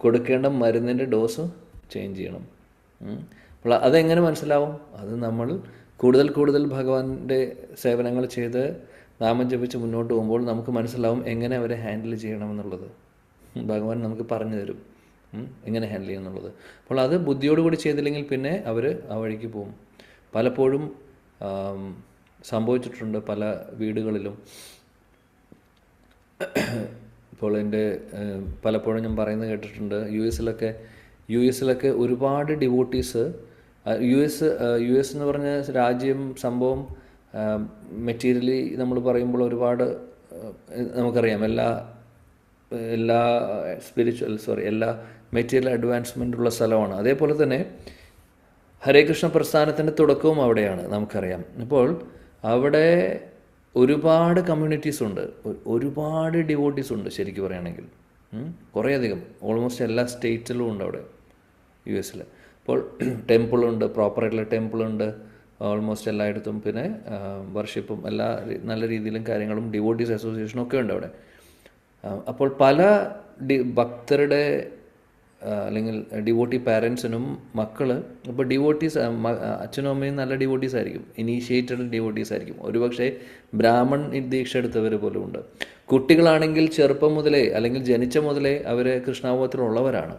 കൊടുക്കേണ്ട മരുന്നിൻ്റെ ഡോസ് ചേഞ്ച് ചെയ്യണം. അപ്പോൾ അതെങ്ങനെ മനസ്സിലാവും? അത് നമ്മൾ കൂടുതൽ കൂടുതൽ ഭഗവാന്റെ സേവനങ്ങൾ ചെയ്ത് നാമം ജപിച്ച് മുന്നോട്ട് പോകുമ്പോൾ നമുക്ക് മനസ്സിലാവും എങ്ങനെ അവരെ ഹാൻഡിൽ ചെയ്യണമെന്നുള്ളത്. ഭഗവാൻ നമുക്ക് പറഞ്ഞു തരും എങ്ങനെ ഹാൻഡിൽ ചെയ്യുമെന്നുള്ളത്. അപ്പോൾ അത് ബുദ്ധിയോടുകൂടി ചെയ്തില്ലെങ്കിൽ പിന്നെ അവർ ആ വഴിക്ക് പോകും. പലപ്പോഴും സംഭവിച്ചിട്ടുണ്ട് പല വീടുകളിലും. ഇപ്പോൾ എൻ്റെ പലപ്പോഴും ഞാൻ പറയുന്നത് കേട്ടിട്ടുണ്ട്, യു എസിലൊക്കെ ഒരുപാട് ഡിവോട്ടീസ്, യു എസ് എന്ന് പറഞ്ഞ രാജ്യം സംഭവം മെറ്റീരിയലി നമ്മൾ പറയുമ്പോൾ ഒരുപാട് നമുക്കറിയാം, എല്ലാ എല്ലാ മെറ്റീരിയൽ അഡ്വാൻസ്മെൻ്റ് ഉള്ള സ്ഥലമാണ്. അതേപോലെ തന്നെ ഹരേ കൃഷ്ണ പ്രസ്ഥാനത്തിൻ്റെ തുടക്കവും അവിടെയാണ്, നമുക്കറിയാം. അപ്പോൾ അവിടെ ഒരുപാട് കമ്മ്യൂണിറ്റീസ് ഉണ്ട്, ഒരുപാട് ഡിവോട്ടീസ് ഉണ്ട് ശരിക്കും പറയുകയാണെങ്കിൽ. കുറേയധികം, ഓൾമോസ്റ്റ് എല്ലാ സ്റ്റേറ്റ്സിലും ഉണ്ട് അവിടെ യു എസിൽ. അപ്പോൾ ടെമ്പിളുണ്ട്, പ്രോപ്പറായിട്ടുള്ള ടെമ്പിളുണ്ട് ഓൾമോസ്റ്റ് എല്ലായിടത്തും. പിന്നെ വർഷിപ്പും എല്ലാ നല്ല രീതിയിലും കാര്യങ്ങളും ഡിവോട്ടീസ് അസോസിയേഷനും ഒക്കെ ഉണ്ട് അവിടെ. അപ്പോൾ പല ഭക്തരുടെ അല്ലെങ്കിൽ ഡിവോട്ടി പാരൻസിനും മക്കൾ, ഇപ്പോൾ ഡിവോട്ടീസ് അച്ഛനും അമ്മയും നല്ല ഡിവോട്ടീസ് ആയിരിക്കും, ഇനീഷ്യേറ്റഡ് ഡിവോട്ടീസ് ആയിരിക്കും, ഒരുപക്ഷെ ബ്രാഹ്മൺ ദീക്ഷ എടുത്തവർ പോലും ഉണ്ട്. കുട്ടികളാണെങ്കിൽ ചെറുപ്പം മുതലേ അല്ലെങ്കിൽ ജനിച്ച മുതലേ അവർ കൃഷ്ണാവബോധത്തിലുള്ളവരാണ്,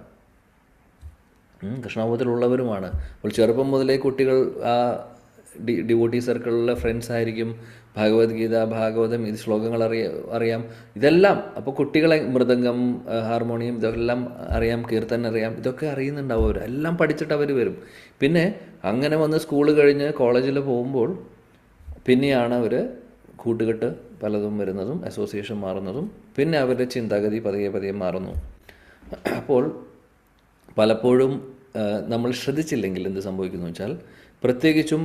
കൃഷ്ണാവബോധത്തിലുള്ളവരുമാണ്. അപ്പോൾ ചെറുപ്പം മുതലേ കുട്ടികൾ ആ ഡിവോട്ടി സർക്കിളിലെ ഫ്രണ്ട്സ് ആയിരിക്കും. ഭഗവത്ഗീത, ഭാഗവതം, ഇത് ശ്ലോകങ്ങൾ അറിയാം, ഇതെല്ലാം. അപ്പോൾ കുട്ടികളെ മൃദംഗം, ഹാർമോണിയം ഇതെല്ലാം അറിയാം, കീർത്തനം അറിയാം, ഇതൊക്കെ അറിയുന്നുണ്ടാവും അവർ. എല്ലാം പഠിച്ചിട്ട് അവർ വരും. പിന്നെ അങ്ങനെ വന്ന് സ്കൂൾ കഴിഞ്ഞ് കോളേജിൽ പോകുമ്പോൾ പിന്നെയാണ് അവർ കൂട്ടുകെട്ട് പലതും വരുന്നതും അസോസിയേഷൻ മാറുന്നതും. പിന്നെ അവരുടെ ചിന്താഗതി പതിയെ പതിയെ മാറുന്നു. അപ്പോൾ പലപ്പോഴും നമ്മൾ ശ്രദ്ധിച്ചില്ലെങ്കിൽ എന്ത് സംഭവിക്കുന്നു വെച്ചാൽ, പ്രത്യേകിച്ചും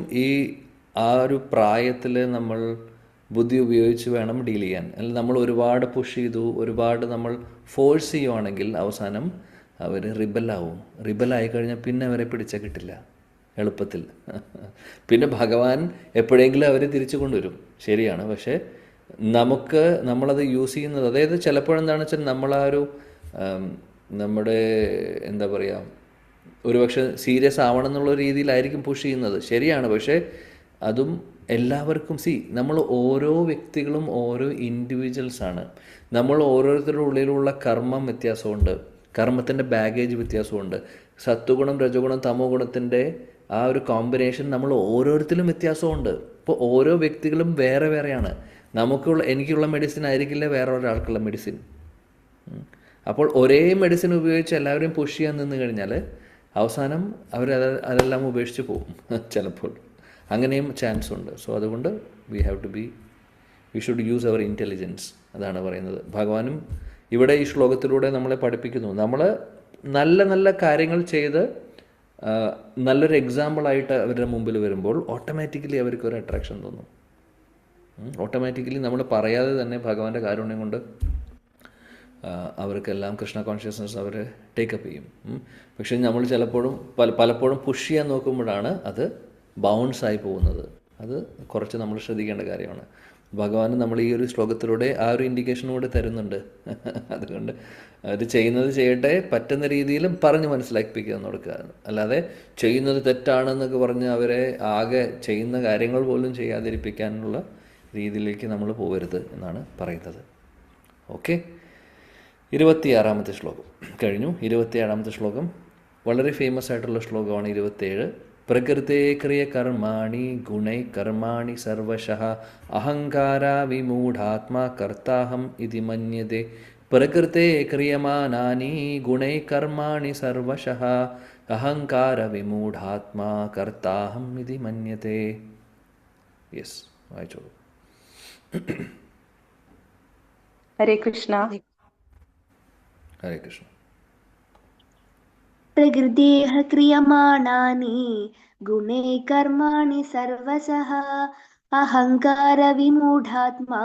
ആ ഒരു പ്രായത്തിൽ നമ്മൾ ബുദ്ധി ഉപയോഗിച്ച് വേണം ഡീൽ ചെയ്യാൻ. അല്ലെങ്കിൽ നമ്മൾ ഒരുപാട് പുഷ് ചെയ്തു, ഒരുപാട് നമ്മൾ ഫോഴ്സ് ചെയ്യുവാണെങ്കിൽ അവസാനം അവർ റിബലായി കഴിഞ്ഞാൽ പിന്നെ അവരെ പിടിച്ചാൽ കിട്ടില്ല എളുപ്പത്തിൽ. പിന്നെ ഭഗവാൻ എപ്പോഴെങ്കിലും അവർ തിരിച്ചു കൊണ്ടുവരും, ശരിയാണ്. പക്ഷേ നമ്മളത് യൂസ് ചെയ്യുന്നത്, അതായത് ചിലപ്പോഴെന്താണെന്ന് വെച്ചാൽ നമ്മളാ ഒരു നമ്മുടെ എന്താ പറയുക, ഒരുപക്ഷെ സീരിയസ് ആവണം എന്നുള്ള രീതിയിലായിരിക്കും പുഷ് ചെയ്യുന്നത്, ശരിയാണ്. പക്ഷേ അതും എല്ലാവർക്കും നമ്മൾ ഓരോ വ്യക്തികളും ഓരോ ഇൻഡിവിജ്വൽസാണ്. നമ്മൾ ഓരോരുത്തരുടെ ഉള്ളിലുള്ള കർമ്മം വ്യത്യാസമുണ്ട്, കർമ്മത്തിൻ്റെ ബാഗേജ് വ്യത്യാസമുണ്ട്. സത്വഗുണം, രജഗുണം, തമോ ഗുണത്തിൻ്റെ ആ ഒരു കോമ്പിനേഷൻ നമ്മൾ ഓരോരുത്തരും വ്യത്യാസമുണ്ട്. ഇപ്പോൾ ഓരോ വ്യക്തികളും വേറെ വേറെയാണ്. എനിക്കുള്ള മെഡിസിൻ ആയിരിക്കില്ല വേറെ ഒരാൾക്കുള്ള മെഡിസിൻ. അപ്പോൾ ഒരേ മെഡിസിൻ ഉപയോഗിച്ച് എല്ലാവരെയും പുഷ് ചെയ്യാൻ നിന്ന് കഴിഞ്ഞാൽ അവസാനം അതെല്ലാം ഉപേക്ഷിച്ച് പോകും ചിലപ്പോൾ. അങ്ങനെയും ചാൻസ് ഉണ്ട്. സോ അതുകൊണ്ട് we should use our intelligence. അതാണ് പറയുന്നത്. ഭഗവാനും ഇവിടെ ഈ ശ്ലോകത്തിലൂടെ നമ്മളെ പഠിപ്പിക്കുന്നു. നമ്മൾ നല്ല നല്ല കാര്യങ്ങൾ ചെയ്ത് നല്ലൊരു എക്സാമ്പിളായിട്ട് അവരുടെ മുമ്പിൽ വരുമ്പോൾ ഓട്ടോമാറ്റിക്കലി അവർക്കൊരു അട്രാക്ഷൻ തോന്നും. ഓട്ടോമാറ്റിക്കലി നമ്മൾ പറയാതെ തന്നെ ഭഗവാന്റെ കാരുണ്യം കൊണ്ട് അവർക്കെല്ലാം കൃഷ്ണ കോൺഷ്യസ്നസ് അവർ ടേക്കപ്പ് ചെയ്യും. പക്ഷേ നമ്മൾ പലപ്പോഴും പുഷ് ചെയ്യാൻ നോക്കുമ്പോഴാണ് അത് ബൗൺസായി പോകുന്നത്. അത് കുറച്ച് നമ്മൾ ശ്രദ്ധിക്കേണ്ട കാര്യമാണ്. ഭഗവാൻ നമ്മൾ ഈ ഒരു ശ്ലോകത്തിലൂടെ ആ ഒരു ഇൻഡിക്കേഷൻ കൂടെ തരുന്നുണ്ട്. അതുകൊണ്ട് അവർ ചെയ്യുന്നത് ചെയ്യട്ടെ, പറ്റുന്ന രീതിയിലും പറഞ്ഞ് മനസ്സിലാക്കിപ്പിക്കുക കൊടുക്കുക. അല്ലാതെ ചെയ്യുന്നത് തെറ്റാണെന്നൊക്കെ പറഞ്ഞ് അവരെ ആകെ ചെയ്യുന്ന കാര്യങ്ങൾ പോലും ചെയ്യാതിരിപ്പിക്കാനുള്ള രീതിയിലേക്ക് നമ്മൾ പോകരുത് എന്നാണ് പറയുന്നത്. ഓക്കെ, 26ാമത്തെ ശ്ലോകം കഴിഞ്ഞു. 27ാമത്തെ ശ്ലോകം വളരെ ഫേമസ് ആയിട്ടുള്ള ശ്ലോകമാണ് 27. പ്രകൃതേ ക്രിയ കർമാണി ഗുണൈ കർമാണി സർവശഃ അഹങ്കാരാ വിമൂഢാത്മാ കർത്താഹം ഇതി മന്യതേ. പ്രകൃതേ ക്രിയമാനാനി ഗുണൈ കർമാണി സർവശഃ അഹങ്കാര വിമൂഢാത്മാ കർത്താഹം ഇതി മന്യതേ. യെസ്, വായിച്ചോളൂ. ഹരേ കൃഷ്ണ. ഹരേ കൃഷ്ണ. പ്രകൃതേഃ ക്രിയമാണാനി ഗുണേ കർമാണി സർവശഃ അഹങ്കാര വിമൂഢാത്മാ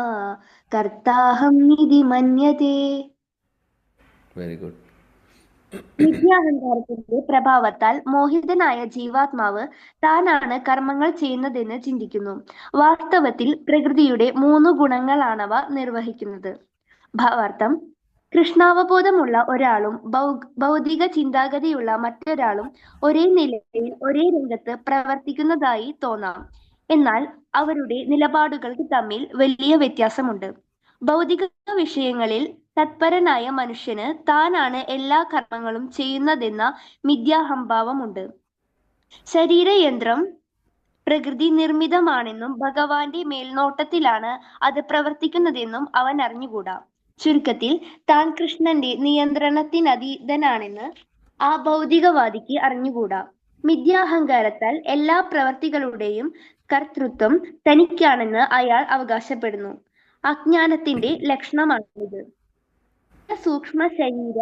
കർത്താഹം ഇതി മന്യതേ. Very good. മിഥ്യാഹങ്കാരത്തിന്റെ പ്രഭാവത്താൽ മോഹിതനായ ജീവാത്മാവ് താനാണ് കർമ്മങ്ങൾ ചെയ്യുന്നതെന്ന് ചിന്തിക്കുന്നു. വാസ്തവത്തിൽ പ്രകൃതിയുടെ 3 ഗുണങ്ങളാണവ നിർവഹിക്കുന്നത്. ഭാവാർത്ഥം: കൃഷ്ണാവബോധമുള്ള ഒരാളും ഭൗതിക ചിന്താഗതിയുള്ള മറ്റൊരാളും ഒരേ നിലയിൽ ഒരേ രംഗത്ത് പ്രവർത്തിക്കുന്നതായി തോന്നാം. എന്നാൽ അവരുടെ നിലപാടുകൾക്ക് തമ്മിൽ വലിയ വ്യത്യാസമുണ്ട്. ഭൗതിക വിഷയങ്ങളിൽ തത്പരനായ മനുഷ്യന് താനാണ് എല്ലാ കർമ്മങ്ങളും ചെയ്യുന്നതെന്ന മിഥ്യാഹംഭാവമുണ്ട്. ശരീരയന്ത്രം പ്രകൃതി നിർമ്മിതമാണെന്നും ഭഗവാന്റെ മേൽനോട്ടത്തിലാണ് അത് പ്രവർത്തിക്കുന്നതെന്നും അവൻ അറിഞ്ഞുകൂടാ. ചുരുക്കത്തിൽ താൻ കൃഷ്ണന്റെ നിയന്ത്രണത്തിനതീതനാണെന്ന് ആ ഭൗതികവാദിക്ക് അറിഞ്ഞുകൂടാ. മിഥ്യാഹങ്കാരത്താൽ എല്ലാ പ്രവർത്തികളുടെയും കർത്തൃത്വം തനിക്കാണെന്ന് അയാൾ അവകാശപ്പെടുന്നു. അജ്ഞാനത്തിന്റെ ലക്ഷണമാണിത്. സൂക്ഷ്മ ശരീര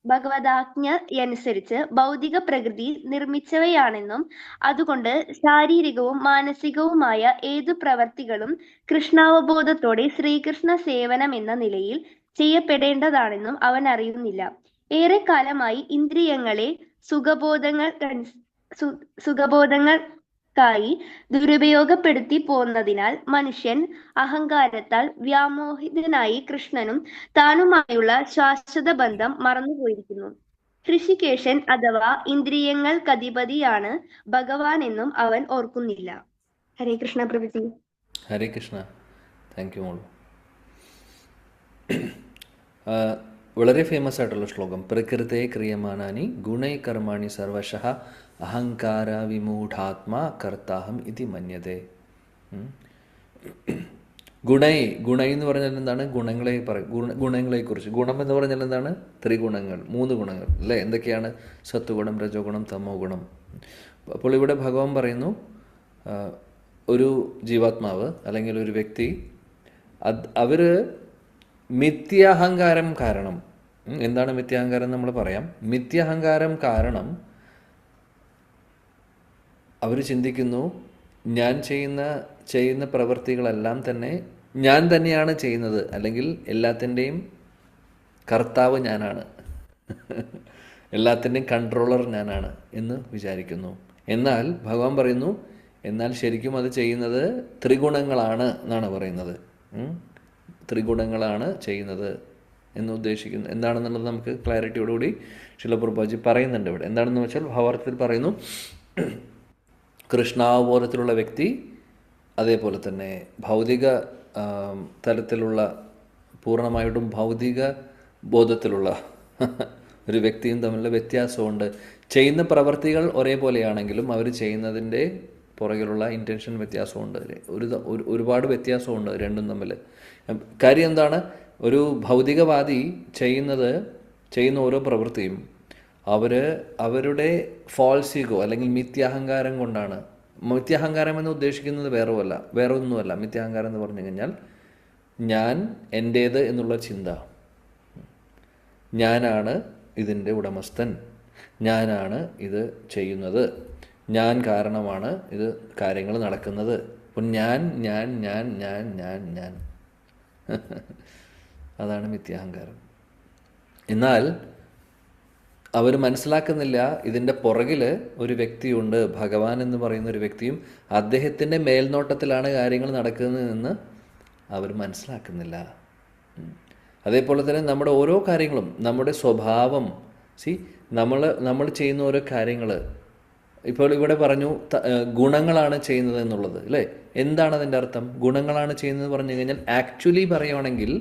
ഭഗവദാജ്ഞയനുസരിച്ച് ഭൗതിക പ്രകൃതി നിർമ്മിച്ചവയാണെന്നും അതുകൊണ്ട് ശാരീരികവും മാനസികവുമായ ഏതു പ്രവർത്തികളും കൃഷ്ണാവബോധത്തോടെ ശ്രീകൃഷ്ണ സേവനം എന്ന നിലയിൽ ചെയ്യപ്പെടേണ്ടതാണെന്നും അവൻ അറിയുന്നില്ല. ഏറെക്കാലമായി ഇന്ദ്രിയങ്ങളെ സുഖബോധങ്ങൾക്കായി ദുരുപയോഗപ്പെടുത്തി പോന്നതിനാൽ മനുഷ്യൻ അഹങ്കാരത്താൽ വ്യാമോഹിതനായി കൃഷ്ണനും താനുമായുള്ള ശാശ്വത ബന്ധം മറന്നുപോയിരിക്കുന്നു. ഋഷികേശൻ അഥവാ ഇന്ദ്രിയങ്ങൾക്കധിപതിയാണ് ഭഗവാൻ എന്നും അവൻ ഓർക്കുന്നില്ല. ഹരേ കൃഷ്ണ പ്രഭുജി. ഹരേ കൃഷ്ണ. താങ്ക് യു മോളു. വളരെ ഫേമസ് ആയിട്ടുള്ള ശ്ലോകം, പ്രകൃതേ ക്രിയമാനാനി ഗുണൈ കർമാണി സർവശഃ അഹങ്കാര വിമൂഢാത്മാ കർത്താഹം ഇതി മന്യതേ. ഗുണൈ എന്ന് പറഞ്ഞാൽ എന്താണ്? ഗുണങ്ങളെ ഗുണങ്ങളെക്കുറിച്ച്. ഗുണം എന്ന് പറഞ്ഞാൽ എന്താണ്? 3 ഗുണങ്ങൾ, 3 ഗുണങ്ങൾ അല്ലേ? എന്തൊക്കെയാണ്? സത്വഗുണം, രജോഗുണം, തമോ ഗുണം. അപ്പോൾ ഇവിടെ ഭഗവാൻ പറയുന്നു, ഒരു ജീവാത്മാവ് അല്ലെങ്കിൽ ഒരു വ്യക്തി അവർ മിഥ്യാഹങ്കാരം കാരണം, എന്താണ് മിഥ്യാഹങ്കാരം നമ്മൾ പറയാം. മിഥ്യാഹങ്കാരം കാരണം അവർ ചിന്തിക്കുന്നു, ഞാൻ ചെയ്യുന്ന പ്രവൃത്തികളെല്ലാം തന്നെ ഞാൻ തന്നെയാണ് ചെയ്യുന്നത്, അല്ലെങ്കിൽ എല്ലാത്തിൻ്റെയും കർത്താവ് ഞാനാണ്, എല്ലാത്തിൻ്റെയും കൺട്രോളർ ഞാനാണ് എന്ന് വിചാരിക്കുന്നു. എന്നാൽ ഭഗവാൻ പറയുന്നു, എന്നാൽ ശരിക്കും അത് ചെയ്യുന്നത് ത്രിഗുണങ്ങളാണ് എന്നാണ് പറയുന്നത്. ത്രിഗുണങ്ങളാണ് ചെയ്യുന്നത് എന്ന് ഉദ്ദേശിക്കുന്നു. എന്താണെന്നുള്ളത് നമുക്ക് ക്ലാരിറ്റിയോടുകൂടി ശില പ്രഭുപാദി പറയുന്നുണ്ട് ഇവിടെ. എന്താണെന്ന് വെച്ചാൽ ഭാവാർത്ഥത്തിൽ പറയുന്നു, കൃഷ്ണാവബോധത്തിലുള്ള വ്യക്തി അതേപോലെ തന്നെ ഭൗതിക തലത്തിലുള്ള പൂർണ്ണമായിട്ടും ഭൗതിക ബോധത്തിലുള്ള ഒരു വ്യക്തിയും തമ്മിലുള്ള വ്യത്യാസമുണ്ട്. ചെയ്യുന്ന പ്രവർത്തികൾ ഒരേപോലെയാണെങ്കിലും അവർ ചെയ്യുന്നതിൻ്റെ പുറകിലുള്ള ഇൻറ്റൻഷൻ വ്യത്യാസമുണ്ട്. ഒരുപാട് വ്യത്യാസമുണ്ട് രണ്ടും തമ്മിൽ. കാര്യം എന്താണ്? ഒരു ഭൗതികവാദി ചെയ്യുന്ന ഓരോ പ്രവൃത്തിയും അവരുടെ ഫാൾസ് ഈഗോ അല്ലെങ്കിൽ മിഥ്യാഹങ്കാരം കൊണ്ടാണ്. മിഥ്യാഹങ്കാരം എന്ന് ഉദ്ദേശിക്കുന്നത് വേറെ ഒന്നുമല്ല. മിഥ്യാഹങ്കാരം എന്ന് പറഞ്ഞു കഴിഞ്ഞാൽ ഞാൻ എൻ്റേത് എന്നുള്ള ചിന്ത, ഞാനാണ് ഇതിൻ്റെ ഉടമസ്ഥൻ, ഞാനാണ് ഇത് ചെയ്യുന്നത്, ഞാൻ കാരണമാണ് ഇത് കാര്യങ്ങൾ നടക്കുന്നത്. അപ്പം ഞാൻ അതാണ് മിഥ്യാഹങ്കാരം. എന്നാൽ അവർ മനസ്സിലാക്കുന്നില്ല, ഇതിൻ്റെ പുറകിൽ ഒരു വ്യക്തിയുണ്ട്, ഭഗവാൻ എന്ന് പറയുന്ന ഒരു വ്യക്തിയും അദ്ദേഹത്തിൻ്റെ മേൽനോട്ടത്തിലാണ് കാര്യങ്ങൾ നടക്കുന്നതെന്ന് അവർ മനസ്സിലാക്കുന്നില്ല. അതേപോലെ തന്നെ നമ്മുടെ ഓരോ കാര്യങ്ങളും, നമ്മുടെ സ്വഭാവം, നമ്മൾ ചെയ്യുന്ന ഓരോ കാര്യങ്ങൾ, ഇപ്പോൾ ഇവിടെ പറഞ്ഞു ഗുണങ്ങളാണ് ചെയ്യുന്നത് എന്നുള്ളത് അല്ലേ? എന്താണ് അതിൻ്റെ അർത്ഥം? ഗുണങ്ങളാണ് ചെയ്യുന്നത് പറഞ്ഞു കഴിഞ്ഞാൽ ആക്ച്വലി പറയുകയാണെങ്കിൽ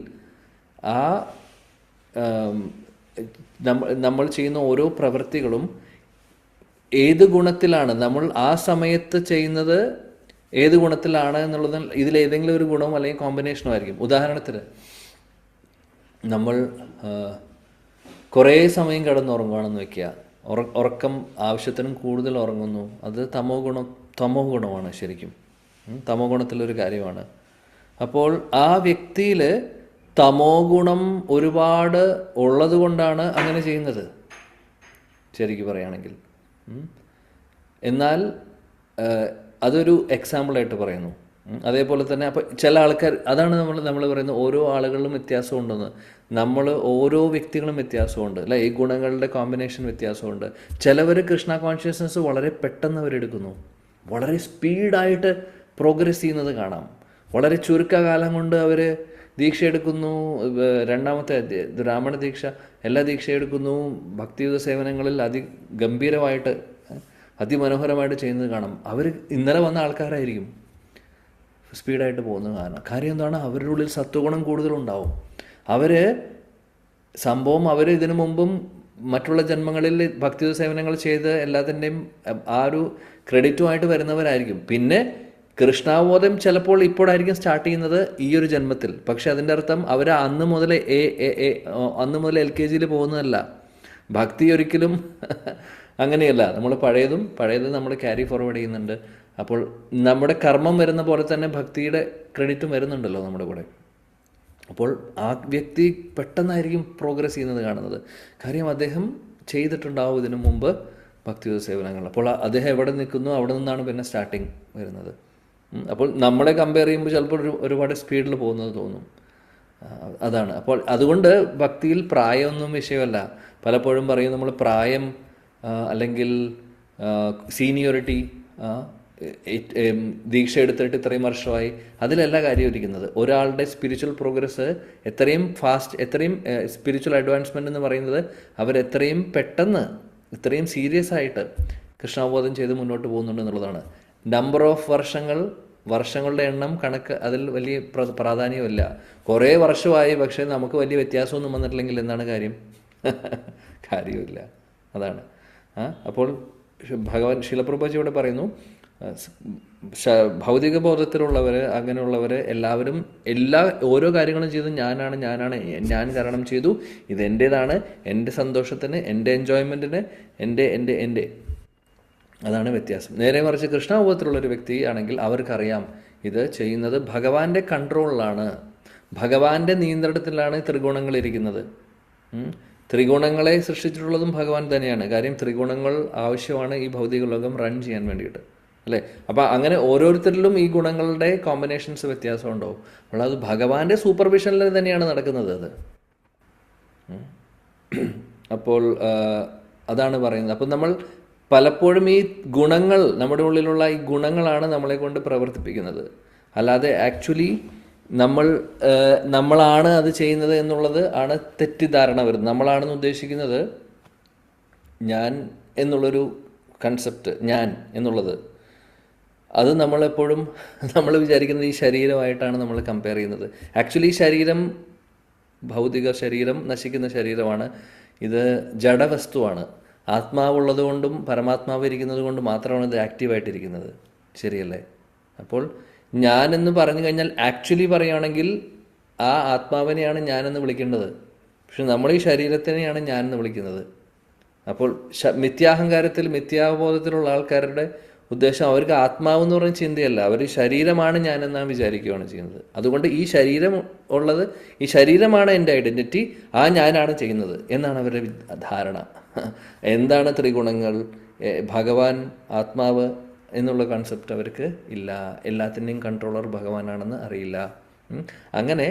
നമ്മൾ ചെയ്യുന്ന ഓരോ പ്രവൃത്തികളും ഏത് ഗുണത്തിലാണ്, നമ്മൾ ആ സമയത്ത് ചെയ്യുന്നത് ഏത് ഗുണത്തിലാണ് എന്നുള്ളത് ഇതിലേതെങ്കിലും ഒരു ഗുണവും അല്ലെങ്കിൽ കോമ്പിനേഷനും ആയിരിക്കും. ഉദാഹരണത്തിന് നമ്മൾ കുറേ സമയം കിടന്നുറങ്ങുകയാണെന്ന് വയ്ക്കുക, ഉറക്കം ആവശ്യത്തിനും കൂടുതൽ ഉറങ്ങുന്നു, അത് തമോ ഗുണമാണ്. ശരിക്കും തമോ ഗുണത്തിലൊരു കാര്യമാണ്. അപ്പോൾ ആ വ്യക്തിയിൽ തമോ ഗുണം ഒരുപാട് ഉള്ളത് കൊണ്ടാണ് അങ്ങനെ ചെയ്യുന്നത് ശരിക്കും പറയുകയാണെങ്കിൽ. എന്നാൽ അതൊരു എക്സാമ്പിളായിട്ട് പറയുന്നു. അതേപോലെ തന്നെ അപ്പോൾ ചില ആൾക്കാർ, അതാണ് നമ്മൾ പറയുന്നത് ഓരോ ആളുകളിലും വ്യത്യാസമുണ്ടെന്ന്. നമ്മൾ ഓരോ വ്യക്തികളും വ്യത്യാസമുണ്ട് അല്ലേ, ഈ ഗുണങ്ങളുടെ കോമ്പിനേഷൻ വ്യത്യാസമുണ്ട്. ചിലവർ കൃഷ്ണ കോൺഷ്യസ്നസ് വളരെ പെട്ടെന്ന് അവരെടുക്കുന്നു, വളരെ സ്പീഡായിട്ട് പ്രോഗ്രസ് ചെയ്യുന്നത് കാണാം. വളരെ ചുരുക്കകാലം കൊണ്ട് അവർ ദീക്ഷ എടുക്കുന്നു, രണ്ടാമത്തെ ബ്രാഹ്മണ ദീക്ഷ, എല്ലാ ദീക്ഷ എടുക്കുന്നു, ഭക്തിയുത സേവനങ്ങളിൽ അതിഗംഭീരമായിട്ട് അതിമനോഹരമായിട്ട് ചെയ്യുന്നത് കാണാം. അവർ ഇന്നലെ വന്ന ആൾക്കാരായിരിക്കും സ്പീഡായിട്ട് പോകുന്നത് കാണാം. കാര്യം എന്താണ്? അവരുടെ ഉള്ളിൽ സത്വഗുണം കൂടുതലുണ്ടാവും. അവർ ഇതിനു മുമ്പും മറ്റുള്ള ജന്മങ്ങളിൽ ഭക്തിയുത സേവനങ്ങൾ ചെയ്ത് എല്ലാത്തിൻ്റെയും ആ ഒരു ക്രെഡിറ്റുമായിട്ട് വരുന്നവരായിരിക്കും. പിന്നെ കൃഷ്ണാവബോധം ചിലപ്പോൾ ഇപ്പോഴായിരിക്കും സ്റ്റാർട്ട് ചെയ്യുന്നത് ഈ ഒരു ജന്മത്തിൽ. പക്ഷെ അതിൻ്റെ അർത്ഥം അവർ അന്ന് മുതൽ LKG പോകുന്നതല്ല. ഭക്തി ഒരിക്കലും അങ്ങനെയല്ല. നമ്മൾ പഴയത് നമ്മൾ ക്യാരി ഫോർവേഡ് ചെയ്യുന്നുണ്ട്. അപ്പോൾ നമ്മുടെ കർമ്മം വരുന്ന പോലെ തന്നെ ഭക്തിയുടെ ക്രെഡിറ്റും വരുന്നുണ്ടല്ലോ നമ്മുടെ കൂടെ. അപ്പോൾ ആ വ്യക്തി പെട്ടെന്നായിരിക്കും പ്രോഗ്രസ് ചെയ്യുന്നത് കാണുന്നത്. കാര്യം അദ്ദേഹം ചെയ്തിട്ടുണ്ടാവും ഇതിനു മുമ്പ് ഭക്തിയുത സേവനങ്ങൾ. അപ്പോൾ അദ്ദേഹം എവിടെ നിൽക്കുന്നു അവിടെ നിന്നാണ് പിന്നെ സ്റ്റാർട്ടിങ് വരുന്നത്. അപ്പോൾ നമ്മളെ കമ്പയർ ചെയ്യുമ്പോൾ ചിലപ്പോൾ ഒരുപാട് സ്പീഡിൽ പോകുന്നത് തോന്നും. അതാണ്. അപ്പോൾ അതുകൊണ്ട് ഭക്തിയിൽ പ്രായമൊന്നും വിഷയമല്ല. പലപ്പോഴും പറയും നമ്മൾ പ്രായം അല്ലെങ്കിൽ സീനിയോറിറ്റി, ദീക്ഷ എടുത്തിട്ട് ഇത്രയും വർഷമായി, അതിലല്ല കാര്യം ഇരിക്കുന്നത്. ഒരാളുടെ സ്പിരിച്വൽ പ്രോഗ്രസ് എത്രയും ഫാസ്റ്റ്, എത്രയും സ്പിരിച്വൽ അഡ്വാൻസ്മെൻ്റ് എന്ന് പറയുന്നത് അവരെത്രയും പെട്ടെന്ന് ഇത്രയും സീരിയസ് ആയിട്ട് കൃഷ്ണാവബോധം ചെയ്ത് മുന്നോട്ട് പോകുന്നുണ്ട് എന്നുള്ളതാണ്. നമ്പർ ഓഫ് വർഷങ്ങളുടെ എണ്ണം കണക്ക് അതിൽ വലിയ പ്രാധാന്യമില്ല. കുറേ വർഷമായി പക്ഷേ നമുക്ക് വലിയ വ്യത്യാസമൊന്നും വന്നിട്ടില്ലെങ്കിൽ എന്താണ് കാര്യം? കാര്യമില്ല. അതാണ്. അപ്പോൾ ഭഗവാൻ ശീലപ്രഭുജി ഇവിടെ പറയുന്നു, ഭൗതിക ബോധത്തിലുള്ളവർ, അങ്ങനെയുള്ളവർ എല്ലാവരും ഓരോ കാര്യങ്ങളും ചെയ്ത് ഞാൻ കാരണം ചെയ്തു, ഇത് എൻ്റേതാണ്, എൻ്റെ സന്തോഷത്തിന്, എൻ്റെ എൻജോയ്മെൻറ്റിന്, എൻ്റെ അതാണ് വ്യത്യാസം. നേരെ മറിച്ച് കൃഷ്ണാവബോധത്തിലുള്ളൊരു വ്യക്തി ആണെങ്കിൽ അവർക്കറിയാം ഇത് ചെയ്യുന്നത് ഭഗവാന്റെ കൺട്രോളിലാണ്, ഭഗവാന്റെ നിയന്ത്രണത്തിലാണ് ത്രിഗുണങ്ങളിരിക്കുന്നത്. ത്രിഗുണങ്ങളെ സൃഷ്ടിച്ചിട്ടുള്ളതും ഭഗവാൻ തന്നെയാണ്. കാര്യം ത്രിഗുണങ്ങൾ ആവശ്യമാണ് ഈ ഭൗതിക ലോകം റൺ ചെയ്യാൻ വേണ്ടിയിട്ട് അല്ലേ. അപ്പോൾ അങ്ങനെ ഓരോരുത്തരിലും ഈ ഗുണങ്ങളുടെ കോമ്പിനേഷൻസ് വ്യത്യാസം ഉണ്ടാവും. അപ്പോൾ അത് ഭഗവാന്റെ സൂപ്പർവിഷനിൽ തന്നെയാണ് നടക്കുന്നത് അത്. അപ്പോൾ അതാണ് പറയുന്നത്. അപ്പം നമ്മൾ പലപ്പോഴും ഈ ഗുണങ്ങൾ, നമ്മുടെ ഉള്ളിലുള്ള ഈ ഗുണങ്ങളാണ് നമ്മളെ കൊണ്ട് പ്രവർത്തിപ്പിക്കുന്നത്. അല്ലാതെ ആക്ച്വലി നമ്മളാണ് അത് ചെയ്യുന്നത് എന്നുള്ളത് ആണ് തെറ്റിദ്ധാരണ വരുന്നത്. നമ്മളാണെന്ന് ഉദ്ദേശിക്കുന്നത് ഞാൻ എന്നുള്ളൊരു കൺസെപ്റ്റ്, ഞാൻ എന്നുള്ളത്, അത് നമ്മളെപ്പോഴും നമ്മൾ വിചാരിക്കുന്നത് ഈ ശരീരമായിട്ടാണ് നമ്മൾ കമ്പയർ ചെയ്യുന്നത്. ആക്ച്വലി ശരീരം ഭൗതിക ശരീരം, നശിക്കുന്ന ശരീരമാണ്. ഇത് ജഡവസ്തുവാണ്. ആത്മാവുള്ളത് കൊണ്ടും പരമാത്മാവ് ഇരിക്കുന്നത് കൊണ്ടും മാത്രമാണ് ഇത് ആക്റ്റീവായിട്ടിരിക്കുന്നത്. ശരിയല്ലേ? അപ്പോൾ ഞാനെന്ന് പറഞ്ഞു കഴിഞ്ഞാൽ ആക്ച്വലി പറയുകയാണെങ്കിൽ ആ ആത്മാവിനെയാണ് ഞാനെന്ന് വിളിക്കേണ്ടത്. പക്ഷെ നമ്മൾ ഈ ശരീരത്തിനെയാണ് ഞാനെന്ന് വിളിക്കുന്നത്. അപ്പോൾ മിഥ്യാഹങ്കാരത്തിൽ, മിഥ്യാബോധത്തിലുള്ള ആൾക്കാരുടെ ഉദ്ദേശം അവർക്ക് ആത്മാവ് എന്ന് പറയുന്ന ചിന്തയല്ല, അവർ ശരീരമാണ് ഞാനെന്നാണ് വിചാരിക്കുകയാണ് ചെയ്യുന്നത്. അതുകൊണ്ട് ഈ ശരീരം ഉള്ളത്, ഈ ശരീരമാണ് എൻ്റെ ഐഡൻറ്റിറ്റി, ആ ഞാനാണ് ചെയ്യുന്നത് എന്നാണ് അവരുടെ ധാരണ. എന്താണ് ത്രിഗുണങ്ങൾ, ഭഗവാൻ, ആത്മാവ് എന്നുള്ള കൺസെപ്റ്റ് അവർക്ക് ഇല്ല. എല്ലാത്തിൻ്റെയും കൺട്രോളർ ഭഗവാനാണെന്ന് അറിയില്ല. അങ്ങനെ